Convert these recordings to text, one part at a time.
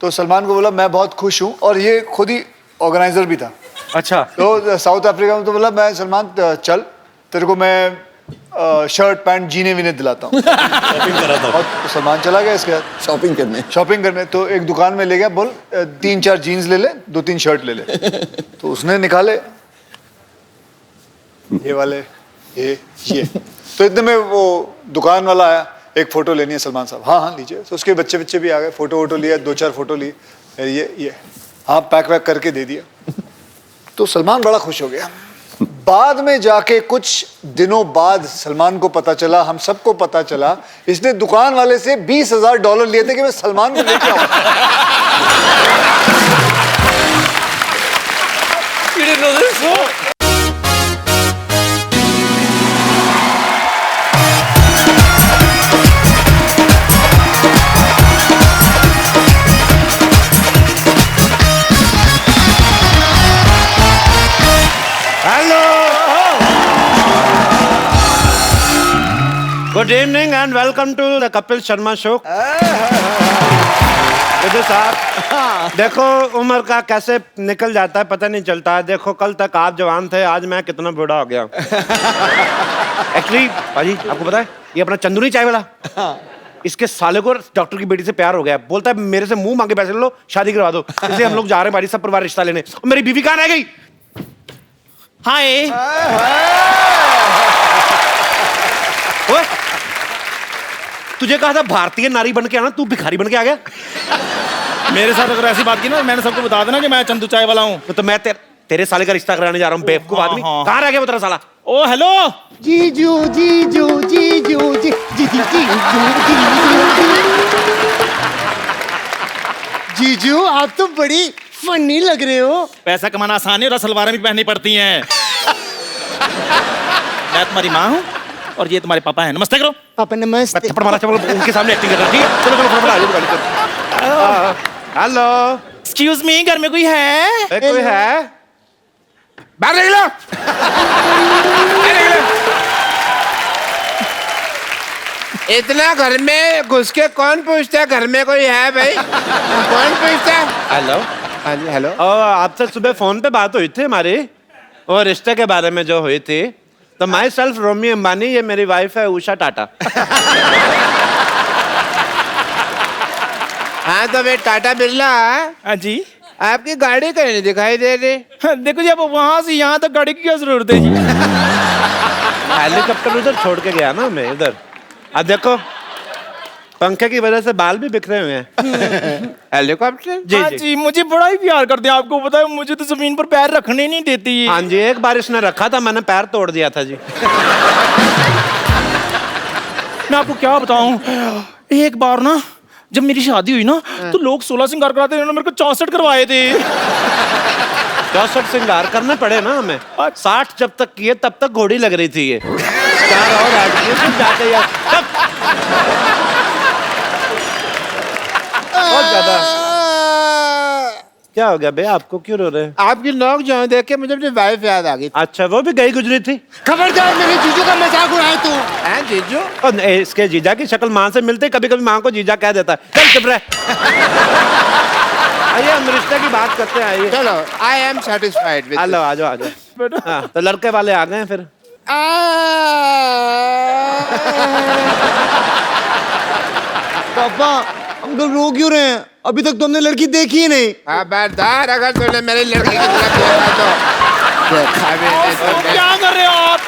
तो सलमान को बोला मैं बहुत खुश हूँ, और ये खुद ही ऑर्गेनाइजर भी था। अच्छा। तो साउथ अफ्रीका में तो बोला मैं सलमान चल तेरे को मैं शर्ट पैंट जीने वीने दिलाता हूँ। शॉपिंग करा था। और तो सलमान चला गया इसके बाद शॉपिंग करने। तो एक दुकान में ले गया, बोल 3-4 जीन्स ले ले, 2-3 शर्ट ले ले। तो उसने निकाले ये वाले, ये तो इतने में वो दुकान वाला आया, एक फोटो लेनी है सलमान साहब। हाँ लीजिए। तो उसके बच्चे भी आ गए, फोटो लिया, 2-4 फोटो ली, ये हाँ पैक वैक करके दे दिया। तो सलमान बड़ा खुश हो गया। बाद में जाके कुछ दिनों बाद सलमान को पता चला, हम सबको पता चला, इसने दुकान वाले से $20,000 लिए थे कि मैं सलमान को लेके आऊं। Good evening and welcome to the Kapil Sharma show. साहब देखो उम्र का कैसे निकल जाता है पता नहीं चलता है। देखो कल तक आप जवान थे, आज मैं कितना बूढ़ा हो गया। एक्चुअली भाजी आपको पता है ये अपना चंदूनी चाय वाला, इसके साले को डॉक्टर की बेटी से प्यार हो गया। बोलता है मेरे से मुंह मांगे पैसे लो, शादी करवा दो। इसलिए हम लोग जा रहे हैं भाई, सब परिवार रिश्ता लेने। और मेरी बीवी कहाँ रह गई? हाय तुझे कहा था भारतीय नारी बन के आना, तू भिखारी बन के आ गया। मेरे साथ अगर ऐसी बात की ना, मैंने सबको बता देना कि मैं चंदू चाय वाला हूँ। तो मैं तेरे साले का रिश्ता कराने जा रहा हूँ बेवकूफ आदमी। कहाँ रह गया वो तेरा साला? ओ हेलो जीजू जीजू जीजू जी जीजू आप तो बड़ी फनी लग रहे हो। पैसा कमाना आसान है और सलवारें भी पहननी पड़ती हैं। मैं तुम्हारी माँ हूँ और ये तुम्हारे पापा हैं। नमस्ते करो। पापा नमस्ते। थप्पड़ मारा उनके सामने एक्टिंग कर रहा है, ठीक है? चलो फटाफट आ जाओ। हेलो एक्सक्यूज मी, घर में कोई है? कोई है? बाहर निकलो। इतना घर में घुस के कौन पूछता है घर में कोई है भाई? कौन पूछता है? हेलो हाँ जी हेलो। आपसे सुबह फोन पे बात हुई थी हमारी, और रिश्ते के बारे में जो हुई थी। तो माई सेल्फ रोमी अंबानी, ये मेरी वाइफ है उषा टाटा। हाँ तो भाई टाटा बिरला, हाँ जी। आपकी गाड़ी कहीं नहीं दिखाई दे रही। देखो जी, अब वहां से यहाँ तक गाड़ी की क्या जरूरत है जी? हेलीकॉप्टर उधर छोड़ के गया ना मैं इधर। अब देखो पंखे की वजह से बाल भी बिखरे हुए हैं। हेलीकॉप्टर? जी हाँ जी, मुझे बड़ा ही प्यार करते हैं। आपको पता है मुझे तो जमीन पर पैर रखने नहीं देती है। हाँ जी, एक बार इसने रखा था, मैंने पैर तोड़ दिया था जी। मैं आपको क्या बताऊं, एक बार ना जब मेरी शादी हुई ना, तो लोग 16 श्रृंगार कराते थे, मेरे को 64 करवाए थे। 64 श्रृंगार करने पड़े ना हमें। 60 जब तक किए तब तक घोड़ी लग रही थी ये। 4 और ऐड किए फिर जाते यार बहुत ज्यादा। क्या हो गया बे, आपको क्यों रो रहे हैं? आपकी नोक जो देख के मुझे अपनी वाइफ याद आ गई। अच्छा वो भी गई गुजरी थी? खबरदार मेरे जीजू का मजाक उड़ाए तू। हैं जीजू? और इसके जीजा की शक्ल माँ से मिलते, कभी कभी माँ को जीजा कह देता है। चल चुप रह। आइए हम रिश्ते की बात करते हैं, आइए। चलो I am satisfied with. Hello आ जाओ आ जाओ। हाँ, तो लड़के वाले आ गए फिर। पापा अंकल रो क्यों रहे हैं? अभी तक तुमने लड़की देखी ही नहीं। खबरदार अगर तूने मेरी लड़की की तरफ देखा तो देखा भी नहीं तुमने। क्या कर रहे हो आप?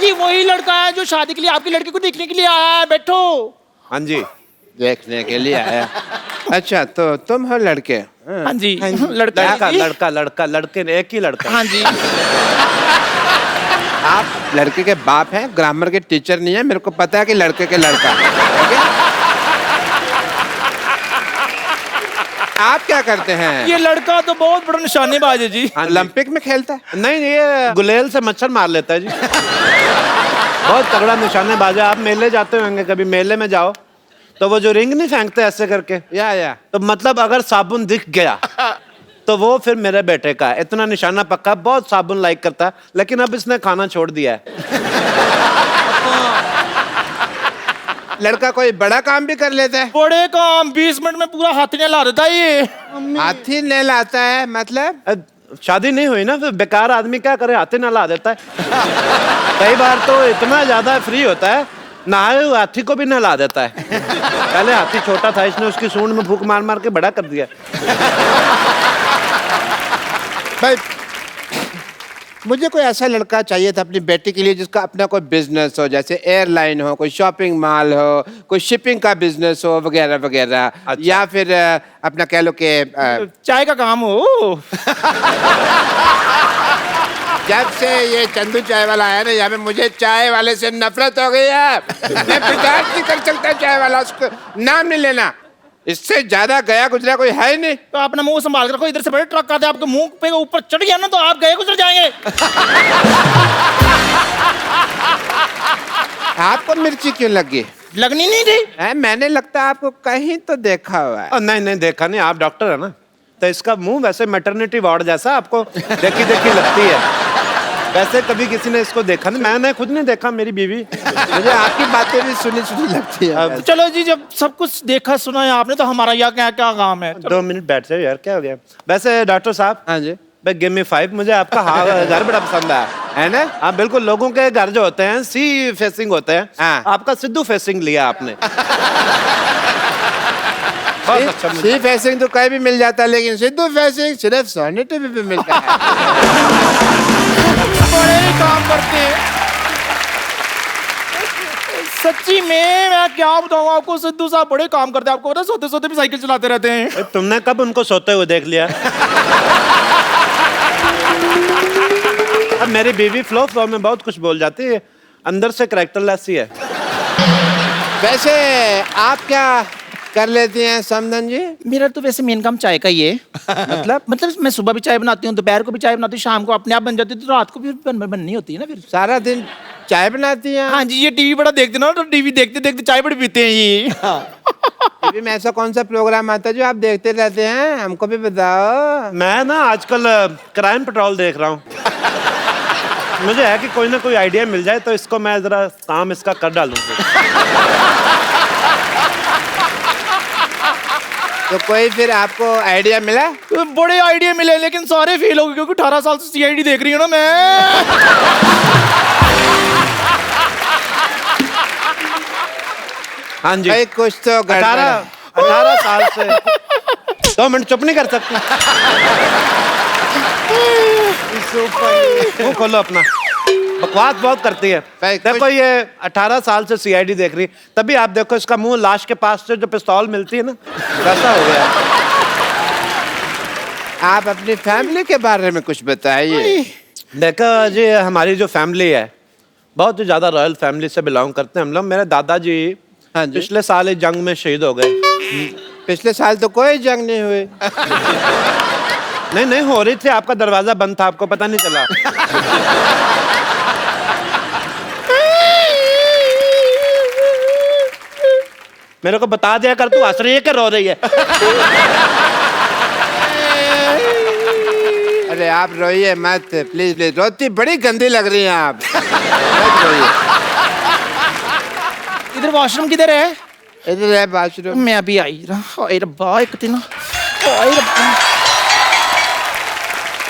ये वही लड़का है जो शादी के लिए आपकी लड़की को देखने के लिए आया है। बैठो। हाँ जी। देखने के लिए आया? अच्छा तो तुम हो लड़के? हाँ जी, लड़का लड़का लड़के ने एक ही लड़का। हाँ जी। आप लड़के के बाप हैं, ग्रामर के टीचर नहीं है। मेरे को पता है कि लड़के के लड़का। आप क्या करते हैं? ये लड़का तो बहुत बड़ा निशानेबाज है जी। ओलंपिक में खेलता है? नहीं ये गुलेल से मच्छर मार लेता है जी। बहुत तगड़ा निशानेबाज है। आप मेले जाते होंगे, कभी मेले में जाओ तो वो जो रिंग नहीं फेंकते ऐसे करके, या तो मतलब अगर साबुन दिख गया तो वो फिर मेरे बेटे का है। इतना निशाना पक्का, बहुत साबुन लाइक करता है, लेकिन अब इसने खाना छोड़ दिया है। लड़का कोई बड़ा काम भी कर लेता है? बड़े काम 20 मिनट में पूरा हाथी ने ला देता है ये। हाथी नहलाता है मतलब? शादी नहीं हुई ना, फिर बेकार आदमी क्या करे, हाथी नहला देता है। कई बार तो इतना ज्यादा फ्री होता है, नहाए हुए हाथी को भी नहला देता है। पहले हाथी छोटा था, इसने उसकी सूंड में फूंक मार मार के बड़ा कर दिया। भाई मुझे कोई ऐसा लड़का चाहिए था अपनी बेटी के लिए जिसका अपना कोई बिजनेस हो, जैसे एयरलाइन हो, कोई शॉपिंग मॉल हो, कोई शिपिंग का बिजनेस हो वगैरह वगैरह। अच्छा। या फिर अपना कह लो कि चाय का काम हो। जब से ये चंदू चाय वाला आया ना यहाँ पे, मुझे चाय वाले से नफरत हो गई है। मैं बर्दाश्त नहीं कर सकता चाय वाला, उसको नाम नहीं लेना। इससे ज्यादा गया गुजरा कोई है ही नहीं। तो अपना मुंह संभाल कर रखो, इधर से बड़े ट्रक आते हैं आपके मुंह पे ऊपर चढ़ गया ना तो आप गए गुजर जाएंगे। आपको मिर्ची क्यों लगी? लगनी नहीं थी। मैंने लगता है आपको कहीं तो देखा हुआ है। नहीं नहीं, देखा नहीं, आप डॉक्टर है ना, तो इसका मुंह वैसे मैटरनिटी वार्ड जैसा आपको देखी देखी लगती है। वैसे कभी किसी ने इसको देखा नहीं, मैंने खुद नहीं देखा, मेरी बीवी। मुझे आपकी बातें भी सुनी सुनी लगती है। चलो जी, जब सब कुछ देखा सुना है आपने तो हमारा यहाँ क्या क्या काम है। 2 मिनट बैठ जाओ यार, क्या हो गया। वैसे डॉक्टर साहब, हाँ जी। भाई गिव मी 5, मुझे आपका घर बड़ा पसंद है ना। हाँ बिल्कुल, लोगों के घर जो होते हैं सी फेसिंग होते हैं, हाँ। आपका सिद्धू फेसिंग लिया आपने। बहुत अच्छा मुझे। सी फेसिंग तो कहीं भी मिल जाता है, लेकिन सिद्धू फेसिंग सिर्फ सोनी टीवी पे मिलता है। बड़े ही काम करते हैं सच्ची में। मैं क्या बताऊँ आपको, सिद्धू साहब बड़े काम करते हैं। आपको पता है, सोते सोते भी साइकिल चलाते रहते हैं। तुमने कब उनको सोते हुए देख लिया? अब मेरी बीवी फ्लो फ्लो में बहुत कुछ बोल जाती है, अंदर से कैरेक्टरलेस ही है। वैसे आप क्या कर लेती हैं समधन जी? मेरा तो वैसे मेन काम चाय का ही है। मतलब मैं सुबह भी चाय बनाती हूँ, दोपहर को भी चाय बनाती हूँ, शाम को अपने आप बन जाती है, तो रात को भी बननी होती है ना फिर। सारा दिन चाय बनाती हैं? हाँ जी, ये टीवी बड़ा देखते ना, तो टीवी देखते देखते चाय बड़ी पीते हैं ये। टीवी में ऐसा कौन सा प्रोग्राम आता है जो आप देखते रहते हैं? हमको भी बताओ। मैं ना आजकल क्राइम पेट्रोल देख रहा हूँ। मुझे है कि कोई ना कोई आइडिया मिल जाए तो इसको मैं जरा काम इसका कर डालूं। तो कोई फिर आपको आइडिया मिला? तो बड़े आइडिया मिले, लेकिन सारे फेल हो गए क्योंकि 18 साल से सीआईडी देख रही हूँ ना मैं। हाँ जी, भाई कुछ तो 18 साल से 2 मिनट चुप नहीं कर सकती? वो खोलो अपना, बकवास बहुत करती है। भाई देखो ये 18 साल से सीआईडी देख रही, तभी आप देखो इसका मुंह लाश के पास से जो पिस्तौल मिलती है ना, वैसा हो गया। आप अपनी फैमिली के बारे में कुछ बताइए। देखो जी, हमारी जो फैमिली है बहुत ही ज्यादा रॉयल फैमिली से बिलोंग करते हैं हम लोग। मेरे दादाजी हाँ जी। पिछले साल एक जंग में शहीद हो गए। पिछले साल तो कोई जंग नहीं हुई। नहीं हो रही थी, आपका दरवाजा बंद था, आपको पता नहीं चला। मेरे को बता दिया कर, तू हंस रही है कि रो रही है? अरे आप रोइए मत प्लीज प्लीज, रोती बड़ी गंदी लग रही हैं आप। मत रोइए। इधर वॉशरूम किधर है? इधर है बाथरूम। मैं अभी आई रहा। ओए रब्बा, एक दिन ओए रब्बा।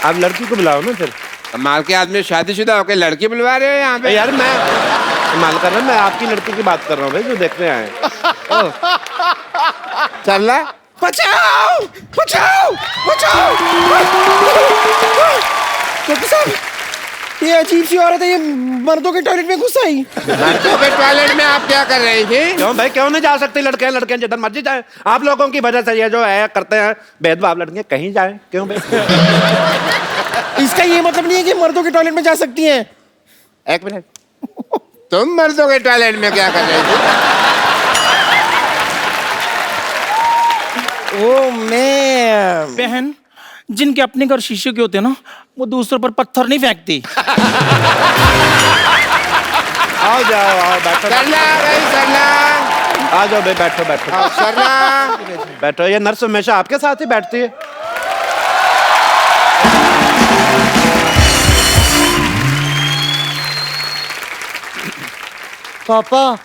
आप लड़की को बुलाओ ना फिर। कमाल के आदमी, शादीशुदा होकर लड़की बुलवा रहे हो यहाँ पे? यार मैं कमाल कर रहा हूँ, मैं आपकी लड़की की बात कर रहा हूँ भाई, जो देखने आए हैं। चल रहा? बचाओ बचाओ बचाओ। डॉक्टर साहब, ये अजीब सी औरत है, ये मर्दों के टॉयलेट में घुस आई। लड़कों के टॉयलेट में आप क्या कर रही थी? क्यों भाई, क्यों नहीं जा सकती? लड़के जिधर मर्जी जाए। आप लोगों की वजह से ये जो है करते हैं भेदभाव, लड़के कहीं जाए क्यों भाई? इसका ये मतलब नहीं है कि मर्दों के टॉयलेट में जा सकती हैं। एक मिनट, तुम मर्दों के टॉयलेट में क्या कर रही थी? वो मैं बहन, जिनके अपने घर शीशे के होते हैं ना, वो दूसरों पर पत्थर नहीं फेंकती। आओ जाओ, आओ बैठो। सरला भाई, सरला आ जाओ भाई, बैठो बैठो सरला। बैठो। ये नर्स हमेशा आपके साथ ही बैठती है। पापा,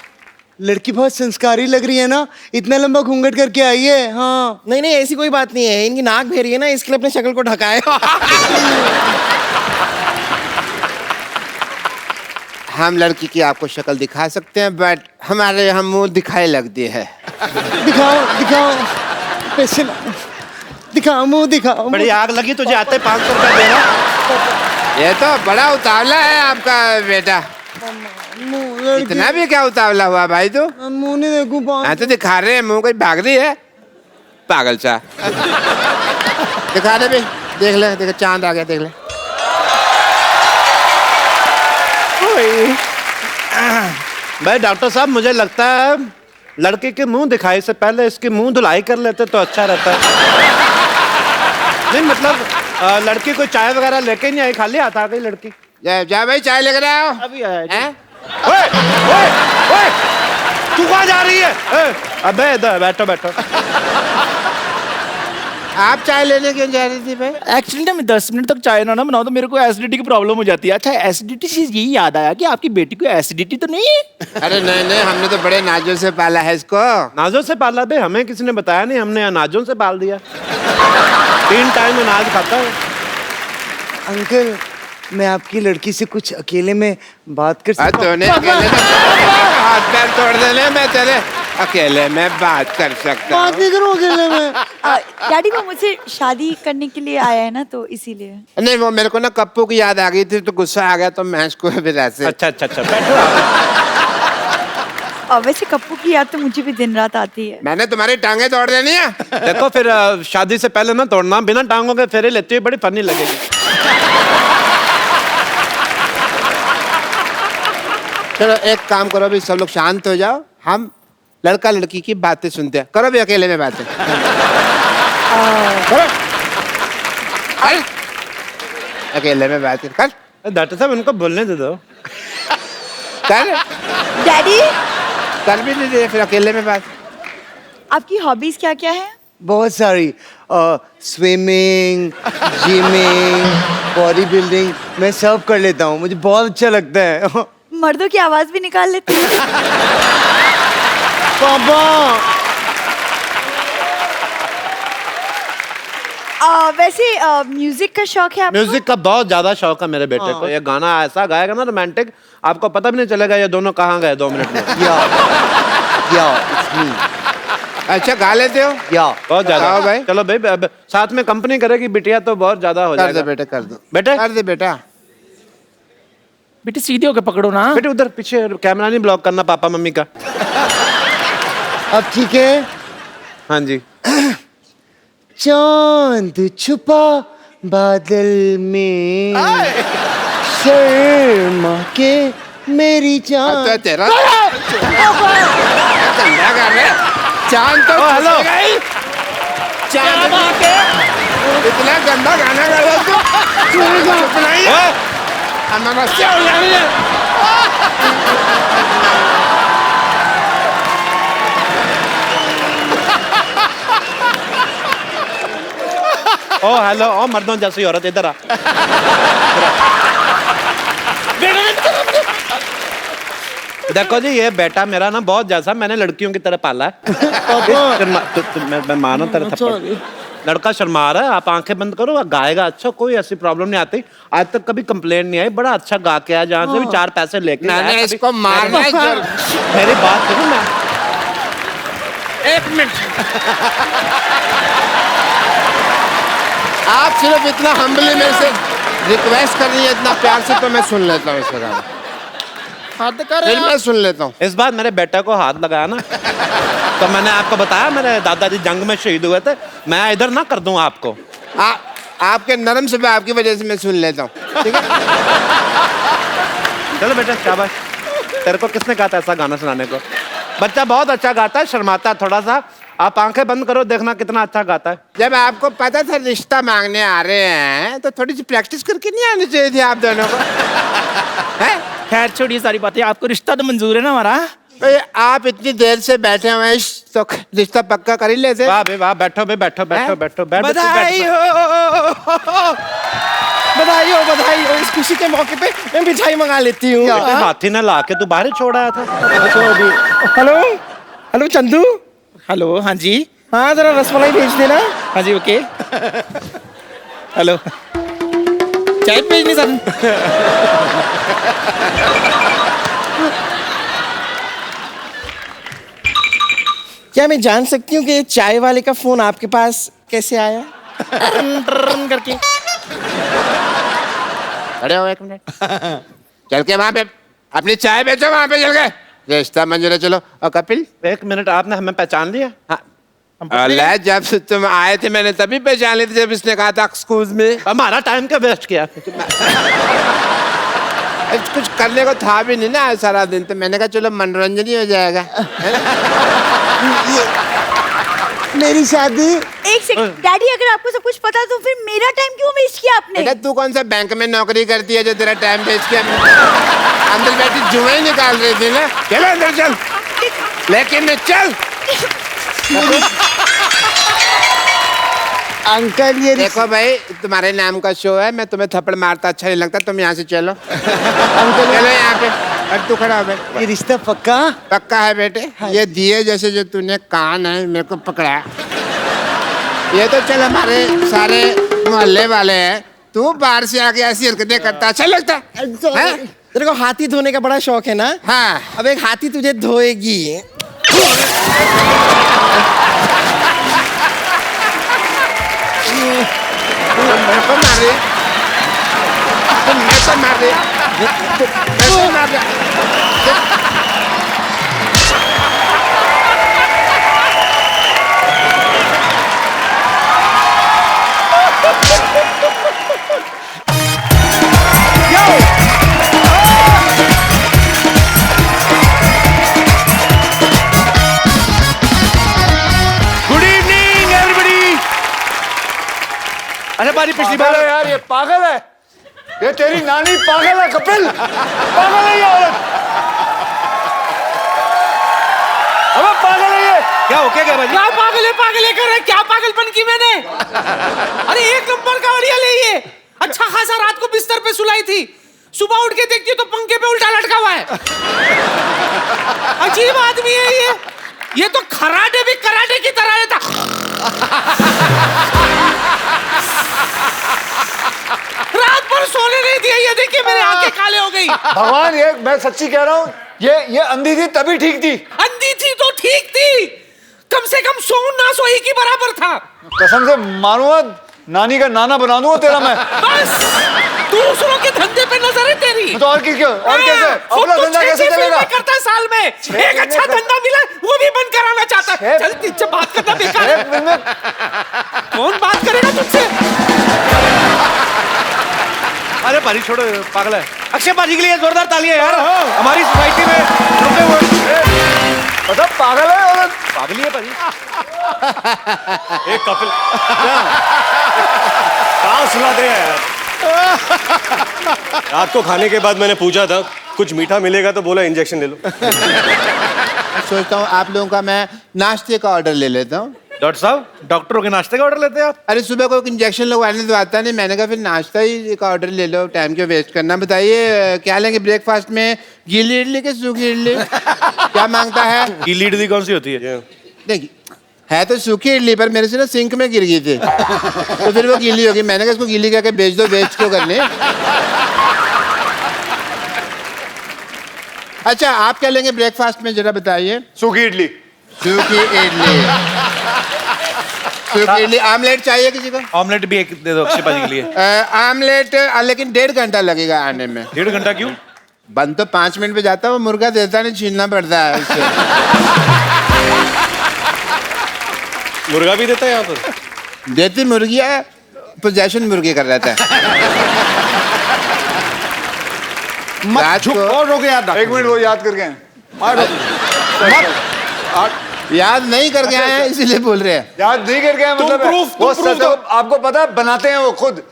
लड़की बहुत संस्कारी लग रही है ना, इतना लंबा घूंघट करके आई है। हाँ नहीं नहीं, ऐसी कोई बात नहीं है, इनकी नाक भेरी है ना, इसके लिए अपनी शक्ल को ढकाए। हम लड़की की आपको शक्ल दिखा सकते हैं, बट हमारे यहाँ मुंह दिखाई लगती है। दिखाओ दिखाओ, पैसे लाओ, दिखाओ मुंह दिखाओ। बड़ी आग लगी तुझे आते 500 रुपया दे रहा। ये तो बड़ा उतावला है आपका बेटा। इतना भी क्या उतावला हुआ भाई तू? मुंह नहीं देखूं। हाँ तो दिखा रहे हैं, मुंह कोई भाग रही है पागल सा। दिखा दे भाई, देख ले, देख चांद आ गया, देख ले। भाई डॉक्टर साहब, मुझे लगता है लड़के के मुंह दिखाई से पहले इसकी मुंह धुलाई कर लेते तो अच्छा रहता है। नहीं मतलब लड़की कोई चाय वगैरह लेके नहीं आई, खाली हाथ आ गई लड़की। जा भाई, चाय लेकर आओ। अभी आया जी। हैं? ओए, ओए, ओए, तू कहाँ जा रही है? अबे इधर बैठो बैठो। आप चाय लेने क्यों जा रही थी भाई? एक्चुअली ना मैं 10 मिनट तक चाय ना बनाऊं तो मेरे को एसिडिटी की प्रॉब्लम हो जाती है। अच्छा, एसिडिटी से यही याद आया कि आपकी बेटी को एसिडिटी तो नहीं है? अरे नहीं नहीं, हमने तो बड़े नाजों से पाला है इसको। नाजों से पाला बे? हमें किसी ने बताया नहीं, हमने अनाजों से पाल दिया। 3 टाइम अनाज खाता है। अंकल, मैं आपकी लड़की से कुछ अकेले में बात कर सकता हूँ? तूने अकेले हाथ पैर तोड़ देने, मैं तेरे अकेले में बात कर सकता बात हूँ। नहीं करूँ अकेले में। डैडी वो मुझसे शादी करने के लिए आया है ना, तो इसीलिए। नहीं, वो मेरे को ना कप्पू की याद आ गई थी तो गुस्सा आ गया, तो मैं इसको फिर ऐसे। अच्छा अच्छा अच्छा, बैठो आप। और वैसे कप्पू की याद तो मुझे भी दिन रात आती है। मैंने तुम्हारी टांगे तोड़ देनी है। देखो फिर शादी से पहले ना तोड़ना, बिना टांगों के फेरे लेते हुए बड़ी फनी लगेगी। चलो एक काम करो, अभी सब लोग शांत हो जाओ, हम लड़का लड़की की बातें सुनते हैं। करो भी अकेले में बातें। करो। कर। अकेले में बातें कर। डॉक्टर साहब उनको बोलने दे दो। कर। डैडी, कर भी नहीं दे, फिर अकेले में बात। आपकी हॉबीज क्या क्या है? बहुत सारी, स्विमिंग, जिमिंग, बॉडी बिल्डिंग, मैं सब कर लेता हूँ, मुझे बहुत अच्छा लगता है। मर्दों की आवाज भी निकाल लेते हैं? पापा, वैसे म्यूजिक का शौक है आपको? म्यूजिक का बहुत ज्यादा शौक है मेरे बेटे को। ये गाना ऐसा गाएगा ना रोमांटिक, आपको पता भी नहीं चलेगा ये दोनों कहाँ गए 2 मिनट में। या it's me. अच्छा गा लेते हो? या बहुत ज्यादा गाओ भाई। चलो भाई, अब साथ में कंपनी करेगी बिटिया तो बहुत ज्यादा हो कर दे जाएगा। बेटे, कर दो बेटे? कर दे बेटा। बेटी सीधे होके पकड़ो ना। बेटे उधर पीछे कैमरा नहीं ब्लॉक करना पापा मम्मी का। अब ठीक है। हाँ जी। चांद छुपा बादल में, शर्मा के मेरी अब जान। तो तेरा गंदा गा रहे। चांद तो हेलो। फंसेगा ही। चांद के इतना गंदा गाना गा रहा तू। चुप नहीं है। नमस्ते हो जाएंगे। ओ हेलो, ओ मर्दों जैसी औरत इधर आ। देखो जी, ये बेटा मेरा ना बहुत जैसा मैंने लड़कियों की तरह पाला है। मैं मानो तेरा थप्पड़। लड़का शर्मा रहा है, आप आंखें बंद करो, गाएगा अच्छा, कोई ऐसी प्रॉब्लम नहीं आती। आज तक कभी कंप्लेंट नहीं आई, बड़ा अच्छा गा के आया, जहाँ से भी 4 पैसे लेके आया। मैंने कभी- इसको मारना है जरूर। मेरी बात सुनो ना। 1 मिनट। आप सिर्फ इतना हम्बली मेरे से रिक्वेस्ट कर रही है, इतना प्यार से, तो मैं सुन लेता हूँ इसका गाना। हद कर फिर मैं सुन लेता हूँ। इस बार मेरे बेटे को हाथ लगाया ना, तो मैंने आपको बताया मेरे दादाजी जंग में शहीद हुए थे, मैं इधर ना कर दूं आपको। आपके नरम से आपकी वजह से मैं सुन लेता हूँ, ठीक है? चलो बेटा, शाबाश। तेरे को किसने कहा था ऐसा गाना सुनाने को? बच्चा बहुत अच्छा गाता है, शर्माता है थोड़ा सा। आप आंखें बंद करो, देखना कितना अच्छा गाता है। जब आपको पता था रिश्ता मांगने आ रहे हैं, तो थोड़ी सी प्रैक्टिस करके नहीं आनी चाहिए थी आप दोनों को? हैं? खैर छोड़िए सारी बातें, आपको रिश्ता तो मंजूर है ना हमारा? भाई आप इतनी देर से बैठे हुए हैं, तो रिश्ता पक्का कर ही लेते। वाह भाई वाह, बैठो भाई, बैठो बैठो हैं? बैठो बैठो। बधाई हो। बधाई हो इस खुशी के मौके पे मैं मिठाई मंगा लेती हूँ। हाथी ना ला के तू बाहर ही छोड़ आया था। हेलो हेलो चंदू, हेलो, हाँ जी, हाँ जरा रसमलाई भेज देना। हाँ जी, ओके। हेलो, चाय भेजनी सर। क्या मैं जान सकती हूँ कि ये चाय वाले का फोन आपके पास कैसे आया? करके खड़े हो एक मिनट। चल के वहां पे अपनी चाय बेचो, वहां पे चल के रिश्ता मंजूर है। चलो। और कपिल, एक मिनट, आपने हमें पहचान लिया? अल्लाह, जब तुम आए थे मैंने तभी पहचान ली थी, जब इसने कहा था एक्सक्यूज में। हमारा टाइम का वेस्ट किया। कुछ करने को था भी नहीं ना सारा दिन, तो मैंने कहा चलो मनोरंजन ही हो जाएगा। मेरी शादी। एक सेकंड डैडी, अगर आपको सब कुछ पता है तो फिर मेरा टाइम क्यों वेस्ट किया आपने? बेटा, तू कौन सा बैंक में नौकरी करती है जो तेरा टाइम वेस्ट किया? अंदर बैठी जुए ही निकाल रही थी ना। चलो अंदर चल, लेकिन चल। अंकल ये देखो भाई, तुम्हारे नाम का शो है, मैं तुम्हें थप्पड़ मारता अच्छा नहीं लगता, तुम यहाँ से चलो। अंकल चलो यहाँ पे। अब तू खड़ा हो भाई। ये रिश्ता पक्का? पक्का है बेटे। ये दिए जैसे जो तूने कान है मेरे को पकड़ा, ये तो चल हमारे सारे मोहल्ले वाले हैं, तू बाहर से आके ऐसी हरकतें करता अच्छा लगता है? तेरे को हाथी धोने का बड़ा शौक है ना? हाँ। अब एक हाथी तुझे धोएगी। मेरे को मार रही, मेरे को मार रही, मेरे को मार रही। Good evening everybody. अरे बारी पिछली पागल बार है यार, ये पागल है। ये तेरी नानी पागल है कपिल, पागल है ये औरत। अबे पागल है ये। क्या हो क्या भाई? क्या पागल कर रहा है? क्या पागलपन की मैंने? अरे एक नंबर का बढ़िया ले ये। अच्छा खासा रात को बिस्तर पे सुलाई थी, सुबह उठ के देखती हूँ तो पंखे पे उल्टा लटका हुआ है। अजीब आदमी है ये। ये तो खराटे भी कराटे की तरह रहता। रात भर सोने नहीं दिया। ये देखिए मेरे आंखें काले हो गई। भगवान, ये मैं सच्ची कह रहा हूँ, ये अंधी थी तभी ठीक थी। अंधी थी तो ठीक थी, कम से कम सो ना सोई की बराबर था। कसम से मानूंगा, नानी का नाना बना दूंगा तेरा मैं। बस दूसरों के धंधे पे नजर है तेरी। तो और कैसे अपना धंधा कैसे चलेगा? करता है साल में एक अच्छा धंधा मिला वो भी बंद कराना चाहता है। चल तुझसे बात करना बेकार है। कौन बात करेगा तुझसे? अरे पारी छोड़ो, पागल है। अक्षय पाजी के लिए जोरदार तालियां यार। हमारी सोसाइटी में रुके हुए मतलब पागल है औरत। पागल है पाजी। एक कपिल कहाँ सुनाते हैं यार। रात को खाने के बाद मैंने पूछा था कुछ मीठा मिलेगा, तो बोला इंजेक्शन ले लो। सोचता हूँ आप लोगों का मैं नाश्ते का ऑर्डर ले लेता हूँ। डॉक्टर साहब, डॉक्टरों के नाश्ते का ऑर्डर लेते हैं आप? अरे सुबह को इंजेक्शन लगवाने तो आता नहीं, मैंने कहा फिर नाश्ता ही का ऑर्डर ले लो, टाइम क्यों वेस्ट करना। बताइए क्या लेंगे ब्रेकफास्ट में? गीली इडली के सूखी इडली? क्या मांगता है? गीली इडली कौन सी होती है? देखिए, है तो सूखी इडली, पर मेरे से ना सिंक में गिर गई थी तो फिर वो गीली होगी। मैंने कहा इसको गीली करके बेच दो, वेस्ट क्यों करने। अच्छा, आप क्या लेंगे ब्रेकफास्ट में जरा बताइए? सूखी इडली। सूखी इडली, सूखी इडली। आमलेट चाहिए किसी को? ऑमलेट भी एक दे दो अक्षय पाजी के लिए। आमलेट लेकिन 1.5 घंटा लगेगा आने में। 1.5 घंटा क्यों? बंद तो 5 मिनट में जाता है, वो मुर्गा देता नहीं, छीनना पड़ता है उससे। मुर्गा भी देता है यहाँ पर? देती मुर्गी है, पोजेशन मुर्गी कर रहता है। रात को और हो गया यार। एक मिनट, वो याद करके आए। याद नहीं करके आए हैं इसीलिए बोल रहे हैं। याद नहीं करके आए मतलब है। वो सच आपको पता है, बनाते हैं वो खुद।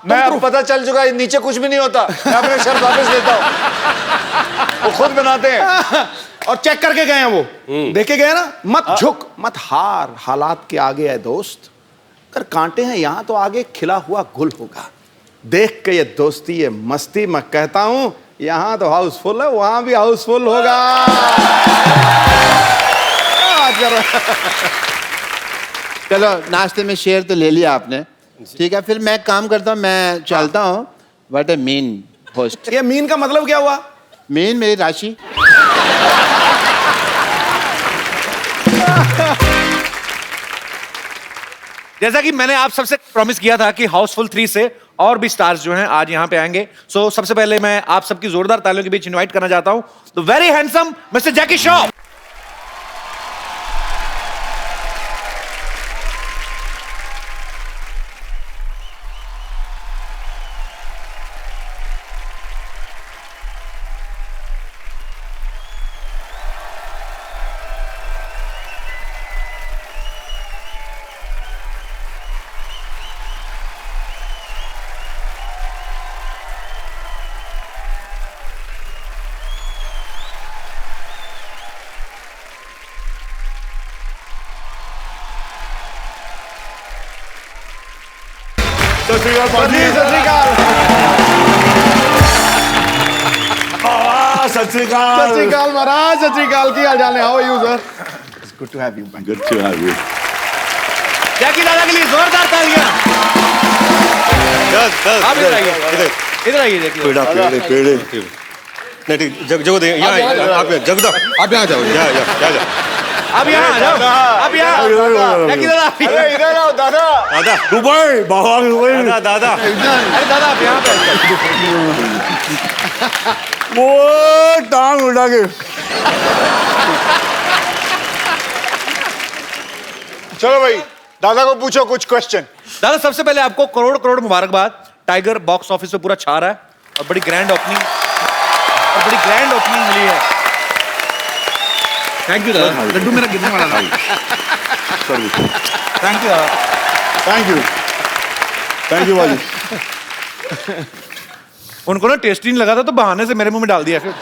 मैं अब पता चल चुका है नीचे कुछ भी नहीं होता। मैं अपने शर्त वापस लेता हूँ। वो खुद बनाते हैं और चेक करके गए हैं वो। देखे गए ना। मत झुक, मत हार, हालात के आगे है दोस्त। अगर कांटे हैं यहां तो आगे खिला हुआ गुल होगा। देख के ये दोस्ती, ये मस्ती, मैं कहता हूं यहाँ तो हाउसफुल है, वहां भी हाउसफुल होगा। चलो नाश्ते में शेयर तो ले लिया आपने, ठीक है, फिर मैं एक काम करता हूँ, मैं चलता हूँ। What A mean host. ये मीन का मतलब क्या हुआ? मीन मेरी राशि। जैसा कि मैंने आप सबसे प्रॉमिस किया था कि हाउसफुल 3 से और भी स्टार्स जो हैं आज यहाँ पे आएंगे। सो सबसे पहले मैं आप सबकी जोरदार तालियों के बीच इनवाइट करना चाहता हूं द वेरी हैंडसम मिस्टर जैकी श्रॉफ। सत श्री अकाल। सत श्री अकाल। सत श्री अकाल महाराज, सत श्री अकाल। की हाल चाल है? How are you sir? It's good to have you. Good to have you. Jackie Dada के लिए जोरदार तालियां। आप इधर आइए, इधर आइए जैकी पेड़ा पेड़े पेड़े नहीं ठीक, जगो दे यहाँ आप जगदा आप यहाँ जाओ। जा अब यहाँ आ जाओ, अब यहाँ जैकी दादा इधर आओ दादा। दादा दुबई बाबा दुबई दादा दादा अरे दादा आप यहाँ पे वो टांग उठा के। चलो भाई दादा को पूछो कुछ क्वेश्चन। दादा सबसे पहले आपको करोड़ करोड़ मुबारकबाद। टाइगर बॉक्स ऑफिस पे पूरा छा रहा है और बड़ी ग्रैंड ओपनिंग मिली है। थैंक यू दादा, लड्डू मेरा गिरने वाला था। थैंक यू दादा। थैंक यू बाजी। उनको ना टेस्टी नहीं लगा था तो बहाने से मेरे मुंह में डाल दिया फिर।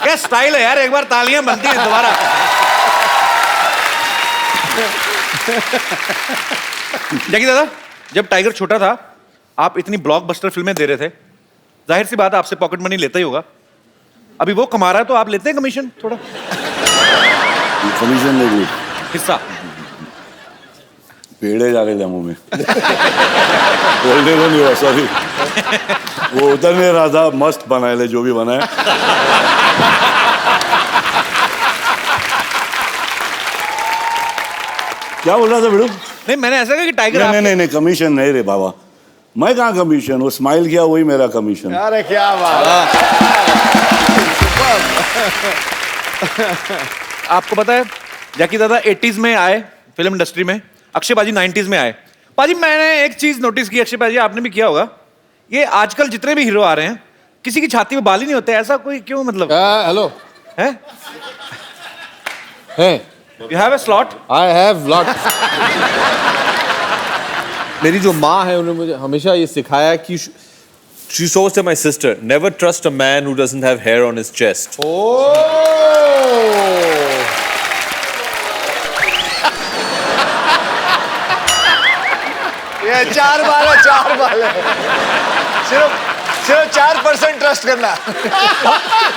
क्या स्टाइल है यार, एक बार तालियां बनती हैं दोबारा। जैकी दादा जब टाइगर छोटा था आप इतनी ब्लॉकबस्टर फिल्में दे रहे थे, जाहिर सी बात है आपसे पॉकेट मनी लेता ही होगा। अभी वो कमा रहा है तो आप लेते हैं कमीशन थोड़ा? कमीशन ले ली, हिस्सा पेड़े जाके जमू में बोलने को नहीं हुआ, सॉरी। वो उतर नहीं रहा था, मस्त बनाए ले जो भी बनाए। क्या बोल रहा था बेड़ू? नहीं मैंने ऐसा कहा कि टाइगर नहीं कमीशन नहीं रे बाबा, मैं कहाँ कमीशन, वो स्माइल किया वही मेरा कमीशन। अरे क्या बात। आपको पता है जैकी दादा 80s में आए फिल्म इंडस्ट्री में, अक्षय बाजी 90s में आए। पाजी मैंने एक चीज नोटिस की, अक्षय बाजी आपने भी किया होगा, ये आजकल जितने भी हीरो आ रहे हैं किसी की छाती में बाल ही नहीं होते, ऐसा कोई क्यों? मतलब हेलो है you have a slot? I have lot. मेरी जो माँ है उन्होंने मुझे हमेशा ये सिखाया कि she always to my sister, never trust a man who doesn't have hair on his chest. ये 4 बाल है। सिर्फ 4% ट्रस्ट करना।